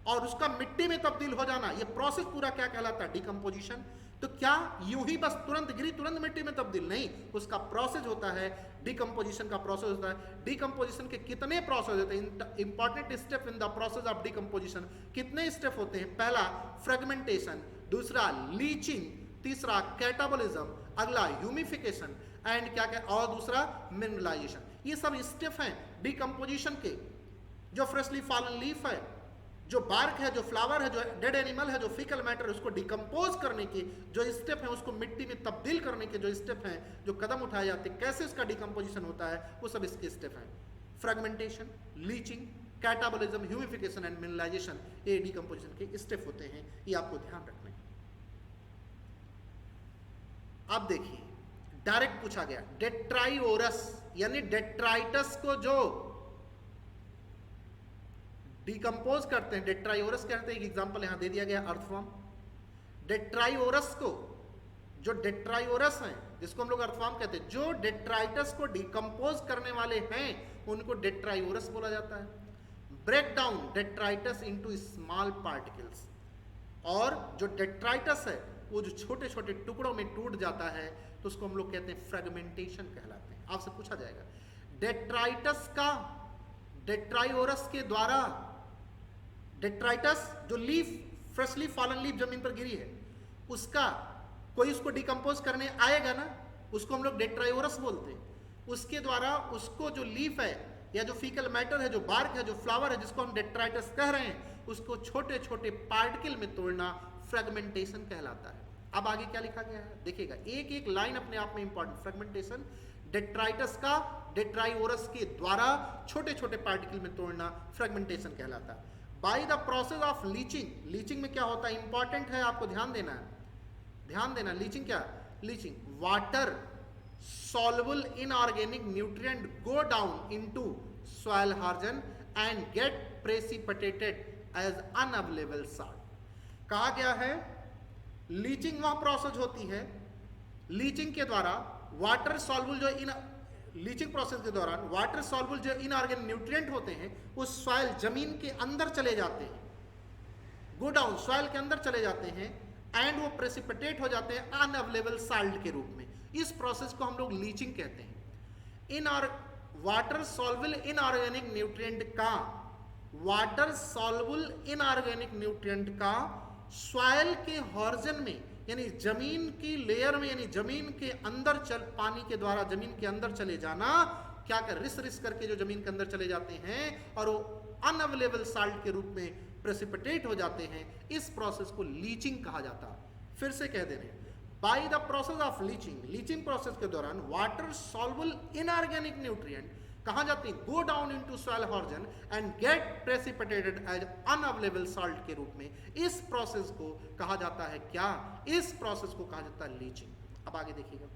और उसका मिट्टी में तब्दील हो जाना, ये प्रोसेस पूरा क्या कहलाता है, डिकम्पोजिशन। तो क्या यूं ही बस तुरंत गिरी तुरंत मिट्टी में तब्दील, नहीं, उसका प्रोसेस होता है, डिकम्पोजिशन का प्रोसेस होता है। डिकम्पोजिशन के कितने प्रोसेस होते हैं, important step in the process of decomposition, कितने स्टेप होते हैं, पहला फ्रेगमेंटेशन, दूसरा लीचिंग, तीसरा कैटाबोलिज्म, अगला ह्यूमिफिकेशन, एंड क्या क्या, और दूसरा मिनरलाइजेशन। ये सब स्टेप हैं डिकम्पोजिशन के। जो फ्रेशली फॉलन लीफ है, जो बार्क है, जो फ्लावर है, जो डेड एनिमल है, जो फीकल मैटर है, उसको डिकम्पोज करने के जो स्टेप है, उसको मिट्टी में तब्दील करने के जो स्टेप हैं, जो कदम उठाए जाते हैं, कैसे उसका डिकम्पोजिशन होता है, वो सब इसके स्टेप हैं। Fragmentation, leaching, catabolism, humification and mineralization, ये डिकम्पोजिशन के स्टेप होते हैं, ये आपको ध्यान रखना है। अब देखिए, डायरेक्ट पूछा गया, डेट्राइओरस यानी डेट्राइटस को जो डिकम्पोज करते हैं, डेट्राइओरस कहते हैं। एक एग्जांपल यहां दे दिया गया, अर्थवर्म। डेट्राइओरस को जो डेट्रायोरस हैं, जिसको हम लोग अर्थवाम कहते हैं, जो डेट्राइटस को डिकम्पोज करने वाले हैं उनको डेट्रायोरस बोला जाता है। Break down detritus into small particles, और जो डेट्राइटस है वो जो छोटे छोटे टुकड़ों में टूट जाता है तो उसको हम लोग कहते हैं फ्रेगमेंटेशन कहलाते हैं। आपसे पूछा जाएगा डेट्राइटस का डेट्रायोरस के द्वारा, डेट्राइटस जो लीफ फ्रेशली फॉलन लीफ जमीन पर गिरी है उसका कोई उसको डिकम्पोज करने आएगा ना, उसको हम लोग डेट्रायोरस बोलते हैं। उसके द्वारा उसको जो लीफ है या जो फीकल मैटर है, जो बार्क है, जो फ्लावर है, जिसको हम डेट्राइटस कह रहे हैं, उसको छोटे छोटे पार्टिकल में तोड़ना फ्रेगमेंटेशन कहलाता है। अब आगे क्या लिखा गया है देखिएगा, एक एक लाइन अपने आप में इंपॉर्टेंट। फ्रेगमेंटेशन डेट्राइटस का डेट्रायोरस के द्वारा छोटे छोटे पार्टिकल में तोड़ना फ्रेगमेंटेशन कहलाता है। Bye the process of leaching, leaching में क्या होता है इंपॉर्टेंट है, आपको ध्यान देना है, ध्यान देना। लीचिंग क्या, leaching water soluble inorganic nutrient go down into soil margin and get precipitated as unavailable salt। कहा गया है लीचिंग वह प्रोसेस होती है, लीचिंग के द्वारा वाटर सॉल्युबल जो इन लीचिंग प्रोसेस के दौरान वाटर सॉल्युबल जो इनऑर्गेनिक न्यूट्रिएंट होते हैं वो सॉइल जमीन के अंदर चले जाते हैं, गो डाउन सॉइल के अंदर चले जाते हैं एंड वो प्रेसिपिटेट हो जाते हैं अनअवेलेबल साल्ट के रूप में। इस प्रोसेस को हम लोग लीचिंग कहते हैं। इन और वाटर सॉल्युबल इनऑर्गेनिक न्यूट्रिएंट का, वाटर सॉल्युबल इनऑर्गेनिक न्यूट्रिएंट का सॉइल के हॉर्जन में यानी जमीन की लेयर में यानी जमीन के अंदर पानी के द्वारा जमीन के अंदर चले जाना, क्या कर रिस रिस करके जो जमीन के अंदर चले जाते हैं और वो अनअवेलेबल साल्ट के रूप में प्रेसिपिटेट हो जाते हैं। इस प्रोसेस को लीचिंग कहा जाता है। फिर से कह दे रहे हैं by the process of leaching, leaching process के दौरान वाटर सॉल्युबल इनऑर्गेनिक न्यूट्रिएंट कहाँ जाते हैं, go down into soil horizon and get precipitated as unavailable salt के रूप में। इस प्रोसेस को कहा जाता है क्या, इस प्रोसेस को कहा जाता है लीचिंग। अब आगे देखिएगा,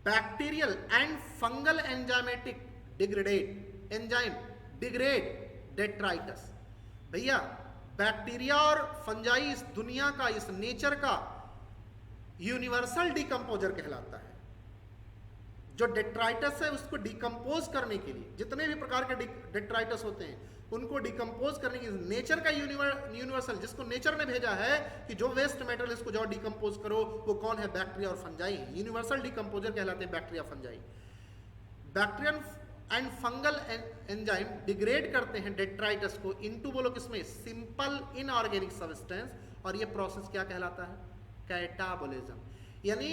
bacterial and fungal enzymatic degraded enzyme degrade detritus. भैया बैक्टीरिया और फंजाई इस दुनिया का, इस नेचर का यूनिवर्सल डिकम्पोजर कहलाता है। जो डेट्राइटस है उसको डिकम्पोज करने के लिए, जितने भी प्रकार के डेट्राइटस होते हैं उनको डिकम्पोज करने की नेचर का यूनिवर्सल, जिसको नेचर ने भेजा है कि जो वेस्ट मेटेरियल इसको जाओ डिकम्पोज करो, वो कौन है, बैक्टीरिया और फंजाई। यूनिवर्सल डिकम्पोजर कहलाते हैं bacteria fungi. Bactrian and fungal enzyme degrade करते हैं डेट्राइटस को इनटू, बोलो किसमें, सिंपल इनऑर्गेनिक सब्सटेंस, और ये प्रोसेस क्या कहलाता है, कैटाबोलिज्म। यानी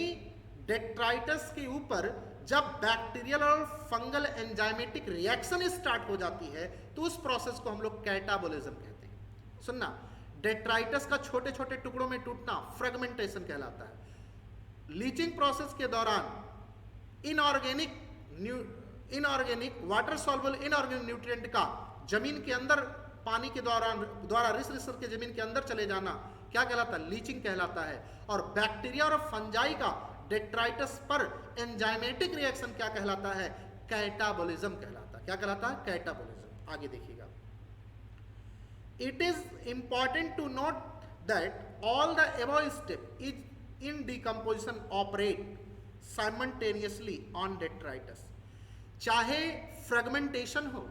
डेट्राइटस के ऊपर जब बैक्टीरियल और फंगल एंजाइमेटिक रिएक्शन स्टार्ट हो जाती है तो उस प्रोसेस को हम लोग कैटाबोलिज्म कहते हैं। सुनना, डेट्राइटस का छोटे छोटे टुकड़ों में टूटना फ्रेगमेंटेशन कहलाता है। लीचिंग प्रोसेस के दौरान inorganic water soluble inorganic nutrient का जमीन के अंदर पानी के द्वारा रिस रिस के जमीन के अंदर चले जाना क्या कहलाता है, लीचिंग कहलाता है। और बैक्टीरिया और फंजाई का डेट्राइटस पर एंजाइमेटिक रिएक्शन क्या कहलाता है, कैटाबोलिज्म कहलाता है। क्या कहलाता है, कैटाबोलिज्म। आगे देखिएगा, it is important to note that all the above step is in decomposition operate simultaneously on detritus. चाहे फ्रेगमेंटेशन हो,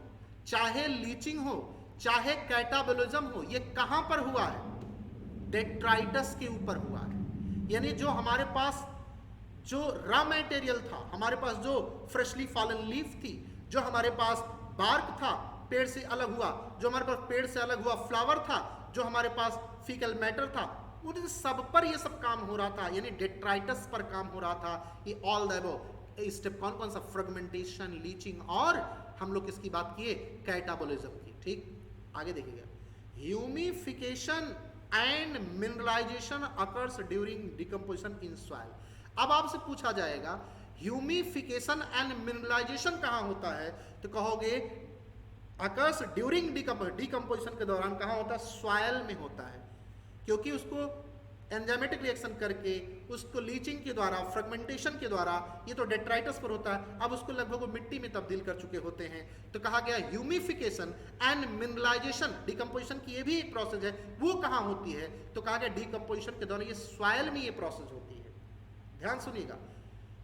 चाहे लीचिंग हो, चाहे कैटाबोलिज्म हो, ये कहां पर हुआ है, डेट्राइटस के ऊपर हुआ है। यानी जो हमारे पास जो रॉ मटेरियल था, हमारे पास जो फ्रेशली फॉलन लीफ थी, जो हमारे पास बार्क था पेड़ से अलग हुआ, जो हमारे पास पेड़ से अलग हुआ फ्लावर था, जो हमारे पास फीकल मैटर था, उन सब पर ये सब काम हो रहा था, यानी डेट्राइटस पर काम हो रहा था। ये ऑल द अबव स्टेप कौन कौन सा, फ्रेगमेंटेशन, लीचिंग, और हम लोग किसकी बात किए, कैटाबोलिज्म की। ठीक, आगे देखिएगा, humification and mineralization occurs during decomposition in soil. अब आपसे पूछा जाएगा ह्यूमिफिकेशन एंड मिनरलाइजेशन कहां होता है, तो कहोगे अकर्स ड्यूरिंग डिकम्पोजिशन के दौरान कहां होता है, सॉइल में होता है, क्योंकि उसको एंजाइमेटिक रिएक्शन करके उसको लीचिंग के द्वारा, फ्रेगमेंटेशन के द्वारा, ये तो डेट्राइटस पर होता है, अब उसको लगभग वो मिट्टी में तब्दील कर चुके होते हैं। तो कहा गया ह्यूमिफिकेशन एंड मिनरलाइजेशन, डिकम्पोजिशन की ये भी एक प्रोसेस है, वो कहाँ होती है, तो कहा गया डिकम्पोजिशन के दौरान ये सॉइल में ये प्रोसेस होती है। ध्यान सुनिएगा,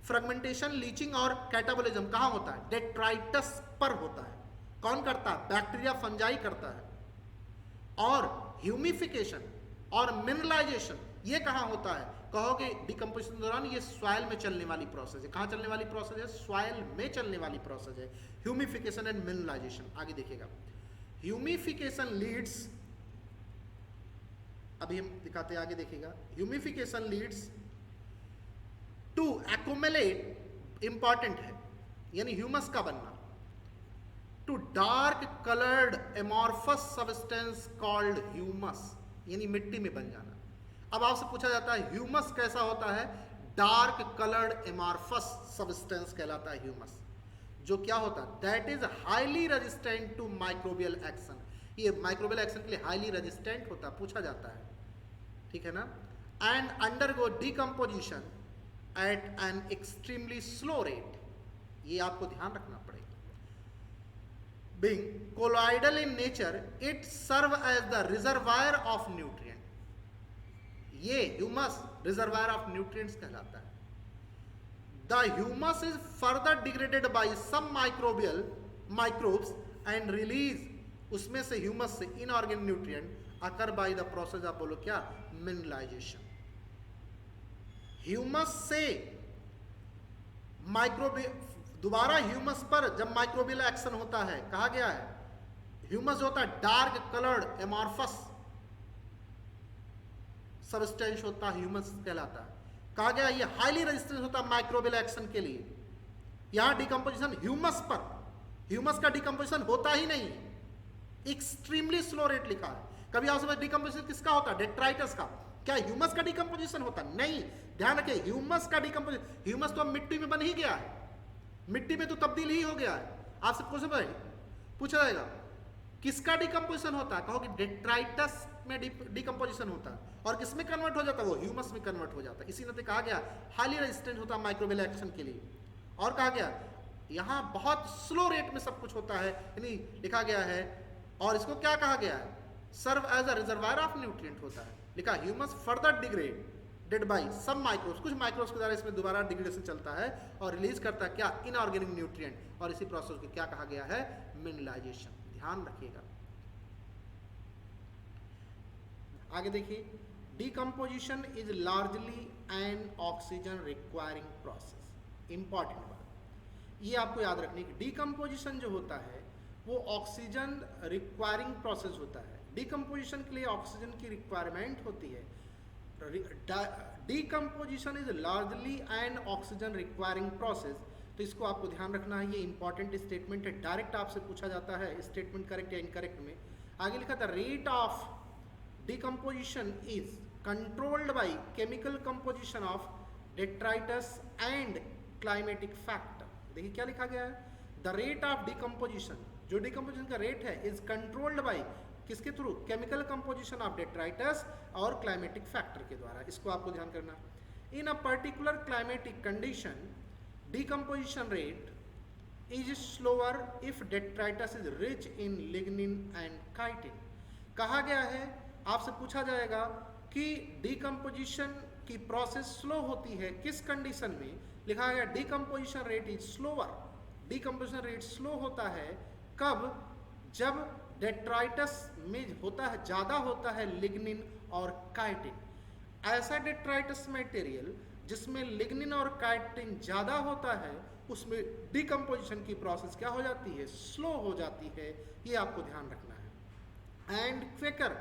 फ्रेगमेंटेशन, लीचिंग और कैटाबोलिज्म कहाँ होता है? डेट्राइटस पर होता है। कौन करता है? बैक्टीरिया, फंजाई करता है। और ह्यूमिफिकेशन और मिनरलाइजेशन ये कहाँ होता है? कहोगे डिकम्पोजिशन के दौरान, ये सॉइल में चलने वाली प्रोसेस है। कहाँ चलने वाली प्रोसेस है? सॉइल में चलने वाली प्रोसेस है, ह्यूमिफिकेशन एंड मिनरलाइजेशन। आगे देखिएगा, ह्यूमिफिकेशन लीड्स, अभी हम दिखाते हैं, आगे देखिएगा, humification leads to accumulate, important है, यानी ह्यूमस का बनना, to dark coloured amorphous substance called humus, यानी मिट्टी में बन जाना। अब आपसे पूछा जाता है ह्यूमस कैसा होता है? डार्क कलर्ड एमॉर्फस सब्सटेंस कहलाता है ह्यूमस, जो क्या होता है? That is highly resistant to microbial action, ये माइक्रोबियल एक्शन के लिए हाईली रेजिस्टेंट होता है, पूछा जाता है, ठीक है ना। And undergo decomposition at an extremely slow rate, ये आपको ध्यान रखना पड़ेगा। Being colloidal in nature, it serve as the reservoir of nutrient, ये ह्यूमस रिजर्वायर ऑफ न्यूट्रिएंट्स कहलाता है। The humus is further degraded by some microbes and release, उसमें से ह्यूमस से inorganic nutrient occur by the process of, बोलो क्या? मिनरलाइजेशन। ह्यूमस से दोबारा ह्यूमस पर जब माइक्रोबियल एक्शन होता है, कहा गया है ह्यूमस होता है डार्क कलर्ड एमॉर्फस सब्सटेंस होता है, ह्यूमस कहलाता है। कहा गया ये हाईली रेजिस्टेंस होता है माइक्रोबियल एक्शन के लिए। यहां डिकम्पोजिशन ह्यूमस पर, ह्यूमस का डिकम्पोजिशन होता ही नहीं, एक्सट्रीमली स्लो रेट लिखा है। कभी आपसे डिकम्पोजिशन किसका होता है? डेट्राइटस का। क्या ह्यूमस का डिकम्पोजिशन होता? नहीं। ध्यान रखिए, ह्यूमस का डिकम्पोजिशन, ह्यूमस तो मिट्टी में बन ही गया है, मिट्टी में तो तब्दील ही हो गया है। आपसे क्वेश्चन पूछा जाएगा किसका डिकम्पोजिशन होता है? कहोगे डेट्राइटस में डिकम्पोजिशन होता है। और किसमें कन्वर्ट हो जाता है? वो ह्यूमस में कन्वर्ट हो जाता है। इसी नाते कहा गया हाईली रेजिस्टेंट होता है माइक्रोबियल एक्शन के लिए। और कहा गया यहां बहुत स्लो रेट में सब कुछ होता है, यानी लिखा गया है। और इसको क्या कहा गया है? Serve as a reservoir of nutrient होता है। लिखा humus further degraded by some microbes, कुछ माइक्रोब्स के द्वारा इसमें दोबारा डिग्रेडेशन चलता है और रिलीज करता है क्या? Inorganic nutrient. और इसी प्रोसेस को क्या कहा गया है? मिनरलाइजेशन। ध्यान रखिएगा। आगे देखिए, decomposition is largely N oxygen requiring process. Important बात ये आपको याद रखनी है, डिकम्पोजिशन जो होता है वो ऑक्सीजन रिक्वायरिंग प्रोसेस होता है। डिकम्पोजिशन के लिए ऑक्सीजन की रिक्वायरमेंट होती है। Decomposition is largely N oxygen requiring process, तो इसको आपको ध्यान रखना है। ये इंपॉर्टेंट स्टेटमेंट है, डायरेक्ट आपसे पूछा जाता है स्टेटमेंट करेक्ट या इनकरेक्ट में। आगे लिखा था rate of decomposition is controlled by chemical composition of detritus and climatic factor. देखिए क्या लिखा गया है? द रेट ऑफ डिकम्पोजिशन, जो डिकम्पोजिशन का रेट है, इज कंट्रोल्ड बाय किसके थ्रू? केमिकल कंपोजिशन ऑफ डेट्राइटस और क्लाइमेटिक फैक्टर के द्वारा। इसको आपको ध्यान करना। In a particular climatic condition decomposition rate is slower if detritus is rich in lignin and chitin। कहा गया है, आपसे पूछा जाएगा कि डिकम्पोजिशन की प्रोसेस स्लो होती है किस कंडीशन में? लिखा गया decomposition rate is slower. Decomposition rate slow होता है कब? जब डेट्राइटस में होता है, ज्यादा होता है लिग्निन और काइटिन। ऐसा डेट्राइटस मटेरियल जिसमें लिग्निन और काइटिन ज़्यादा होता है, उसमें डिकम्पोजिशन की प्रोसेस क्या हो जाती है? स्लो हो जाती है। ये आपको ध्यान रखना है। एंड क्विकर,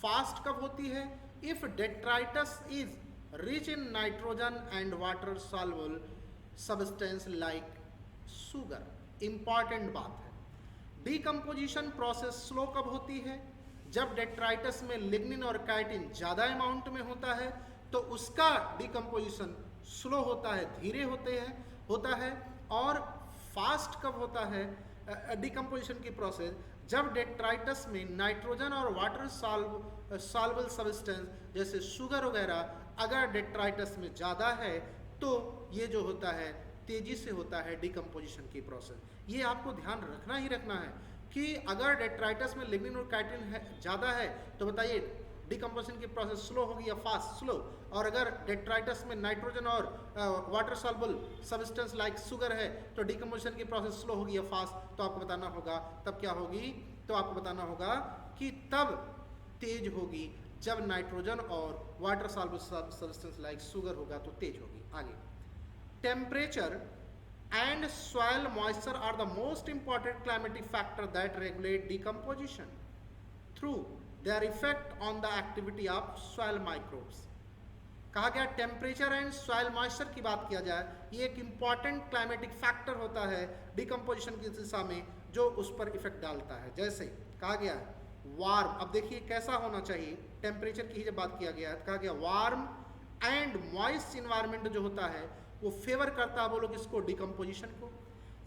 फास्ट कब होती है? If detritus is rich in nitrogen and water soluble substance like sugar. Important बात है, डिकम्पोजिशन प्रोसेस स्लो कब होती है? जब डेट्राइटस में लिग्निन और काइटिन ज़्यादा अमाउंट में होता है तो उसका डिकम्पोजिशन स्लो होता है, धीरे होता है। और फास्ट कब होता है डिकम्पोजिशन की प्रोसेस? जब डेट्राइटस में नाइट्रोजन और वाटर सॉल्युबल सब्सटेंस जैसे शुगर वगैरह अगर डेट्राइटस में ज़्यादा है तो ये जो होता है तेजी से होता है डिकम्पोजिशन की प्रोसेस। ये आपको ध्यान रखना ही रखना है कि अगर डेट्राइटस में लिग्निन और काइटिन ज़्यादा है तो बताइए डिकम्पोजिशन की प्रोसेस स्लो होगी या फास्ट, स्लो। और अगर डेट्राइटस में नाइट्रोजन और water soluble substance like sugar है तो डिकम्पोजिशन की प्रोसेस स्लो होगी या फास्ट, तो आपको बताना होगा तब क्या होगी, तो आपको बताना होगा कि तब तेज होगी जब नाइट्रोजन और water soluble substance like sugar होगा तो तेज होगी। आगे, temperature and soil moisture are the most important climatic factor that regulate decomposition through their effect on the activity of soil microbes। कहा गया टेम्परेचर एंड सॉइल मॉइस्चर की बात किया जाए, ये एक इंपॉर्टेंट क्लाइमेटिक फैक्टर होता है डिकम्पोजिशन की दिशा में जो उस पर इफेक्ट डालता है। जैसे कहा गया वार्म, अब देखिए कैसा होना चाहिए, टेम्परेचर की ही जब बात किया गया कहा गया वार्म एंड मॉइस्ट इन्वायरमेंट जो होता है वो फेवर करता है, बोलो किसको, डिकम्पोजिशन को।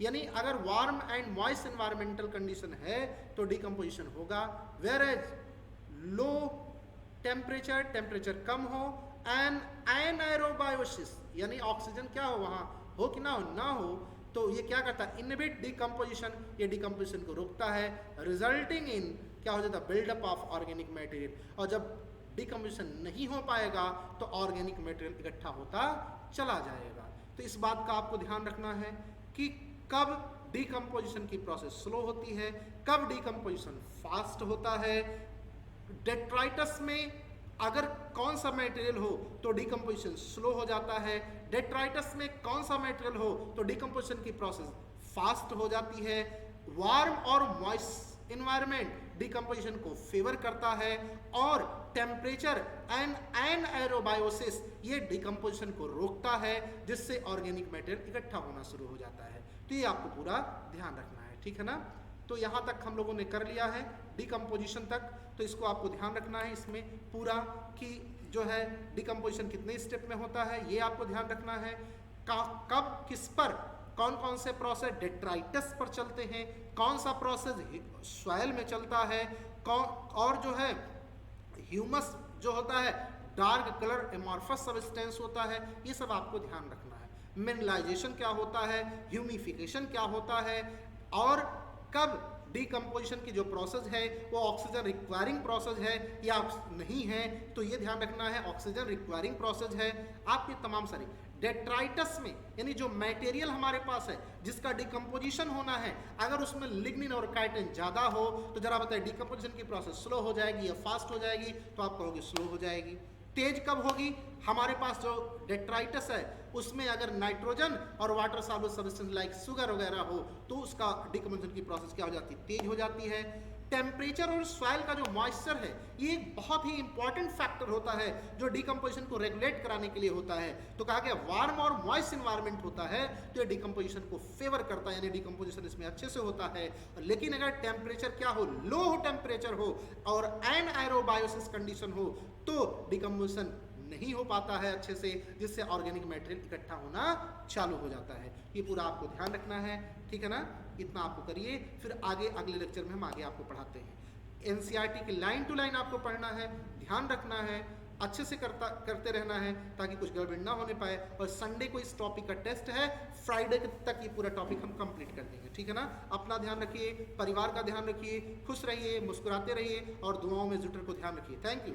यानी अगर warm and moist environmental condition है तो डिकम्पोजिशन होगा, whereas low temperature, temperature कम हो, एंड एनाएरोबायोसिस यानी ऑक्सीजन क्या हो वहाँ हो कि ना हो तो ये क्या करता है, इनहिबिट डिकम्पोजिशन, ये डिकम्पोजिशन को रोकता है, रिजल्टिंग इन क्या हो जाता है, बिल्डअप ऑफ ऑर्गेनिक मटेरियल। और जब डिकम्पोजिशन नहीं हो पाएगा तो ऑर्गेनिक मटेरियल इकट्ठा होता चला जाएगा। तो इस बात का आपको ध्यान रखना है कि कब डिकम्पोजिशन की प्रोसेस स्लो होती है, कब डिकम्पोजिशन फास्ट होता है। डेट्राइटस में अगर कौन सा मटेरियल हो तो डिकम्पोजिशन स्लो हो जाता है, डेट्राइटस में कौन सा मटेरियल हो तो डिकम्पोजिशन की प्रोसेस फास्ट हो जाती है। वार्म और मॉइस्ट इन्वायरमेंट डिकम्पोजिशन को फेवर करता है, और टेम्परेचर एंड एनाएरोबायोसिस ये डिकम्पोजिशन को रोकता है, जिससे ऑर्गेनिक मैटर इकट्ठा होना शुरू हो जाता है। तो ये आपको पूरा ध्यान रखना है, ठीक है ना। तो यहाँ तक हम लोगों ने कर लिया है डिकम्पोजिशन तक, तो इसको आपको ध्यान रखना है इसमें पूरा कि जो है डिकम्पोजिशन कितने स्टेप में होता है ये आपको ध्यान रखना है। कब किस पर कौन कौन से प्रोसेस डेट्राइटस पर चलते हैं, कौन सा प्रोसेस सॉइल में चलता है, और जो है ह्यूमस जो होता है डार्क कलर एमॉर्फस सब्सटेंस होता है, ये सब आपको ध्यान रखना है। मिनरलाइजेशन क्या होता है, ह्यूमिफिकेशन क्या होता है, और कब डिकम्पोजिशन की जो प्रोसेस है वो ऑक्सीजन रिक्वायरिंग प्रोसेस है या नहीं है, तो ये ध्यान रखना है ऑक्सीजन रिक्वायरिंग प्रोसेस है। आपके तमाम सारे डेट्राइटस में यानी जो मटेरियल हमारे पास है जिसका डिकम्पोजिशन होना है, अगर उसमें लिग्निन और काइटिन ज़्यादा हो तो जरा बताइए डिकम्पोजिशन की प्रोसेस स्लो हो जाएगी या फास्ट हो जाएगी, तो आप कहोगे स्लो हो जाएगी। तेज कब होगी, हमारे पास जो डेट्राइटस है उसमें अगर नाइट्रोजन और water soluble substance like sugar वगैरह हो तो उसका डिकम्पोजिशन की प्रोसेस क्या हो जाती है, तेज हो जाती है। टेम्परेचर और सॉइल का जो मॉइस्चर है ये एक बहुत ही इंपॉर्टेंट फैक्टर होता है जो डिकम्पोजिशन को रेगुलेट कराने के लिए होता है। तो कहा गया वार्म और मॉइस्ट इन्वायरमेंट होता है तो ये डिकम्पोजिशन को फेवर करता है, यानी डिकम्पोजिशन इसमें अच्छे से होता है। लेकिन अगर टेम्परेचर क्या हो, लो हो टेम्परेचर हो और एनाएरोबायोसिस कंडीशन हो तो डिकम्पोजिशन नहीं हो पाता है अच्छे से, जिससे ऑर्गेनिक मटेरियल इकट्ठा होना चालू हो जाता है। ये पूरा आपको ध्यान रखना है, ठीक है ना। इतना आपको करिए, फिर आगे अगले लेक्चर में हम आगे आपको पढ़ाते हैं। एनसीईआरटी की लाइन टू लाइन आपको पढ़ना है, ध्यान रखना है, अच्छे से करते रहना है ताकि कुछ गड़बड़ ना होने पाए। और संडे को इस टॉपिक का टेस्ट है, फ्राइडे तक ये पूरा टॉपिक हम कंप्लीट कर देंगे, ठीक है ना। अपना ध्यान रखिए, परिवार का ध्यान रखिए, खुश रहिए, मुस्कुराते रहिए और दुआओं में जुटर को ध्यान रखिए। Thank you.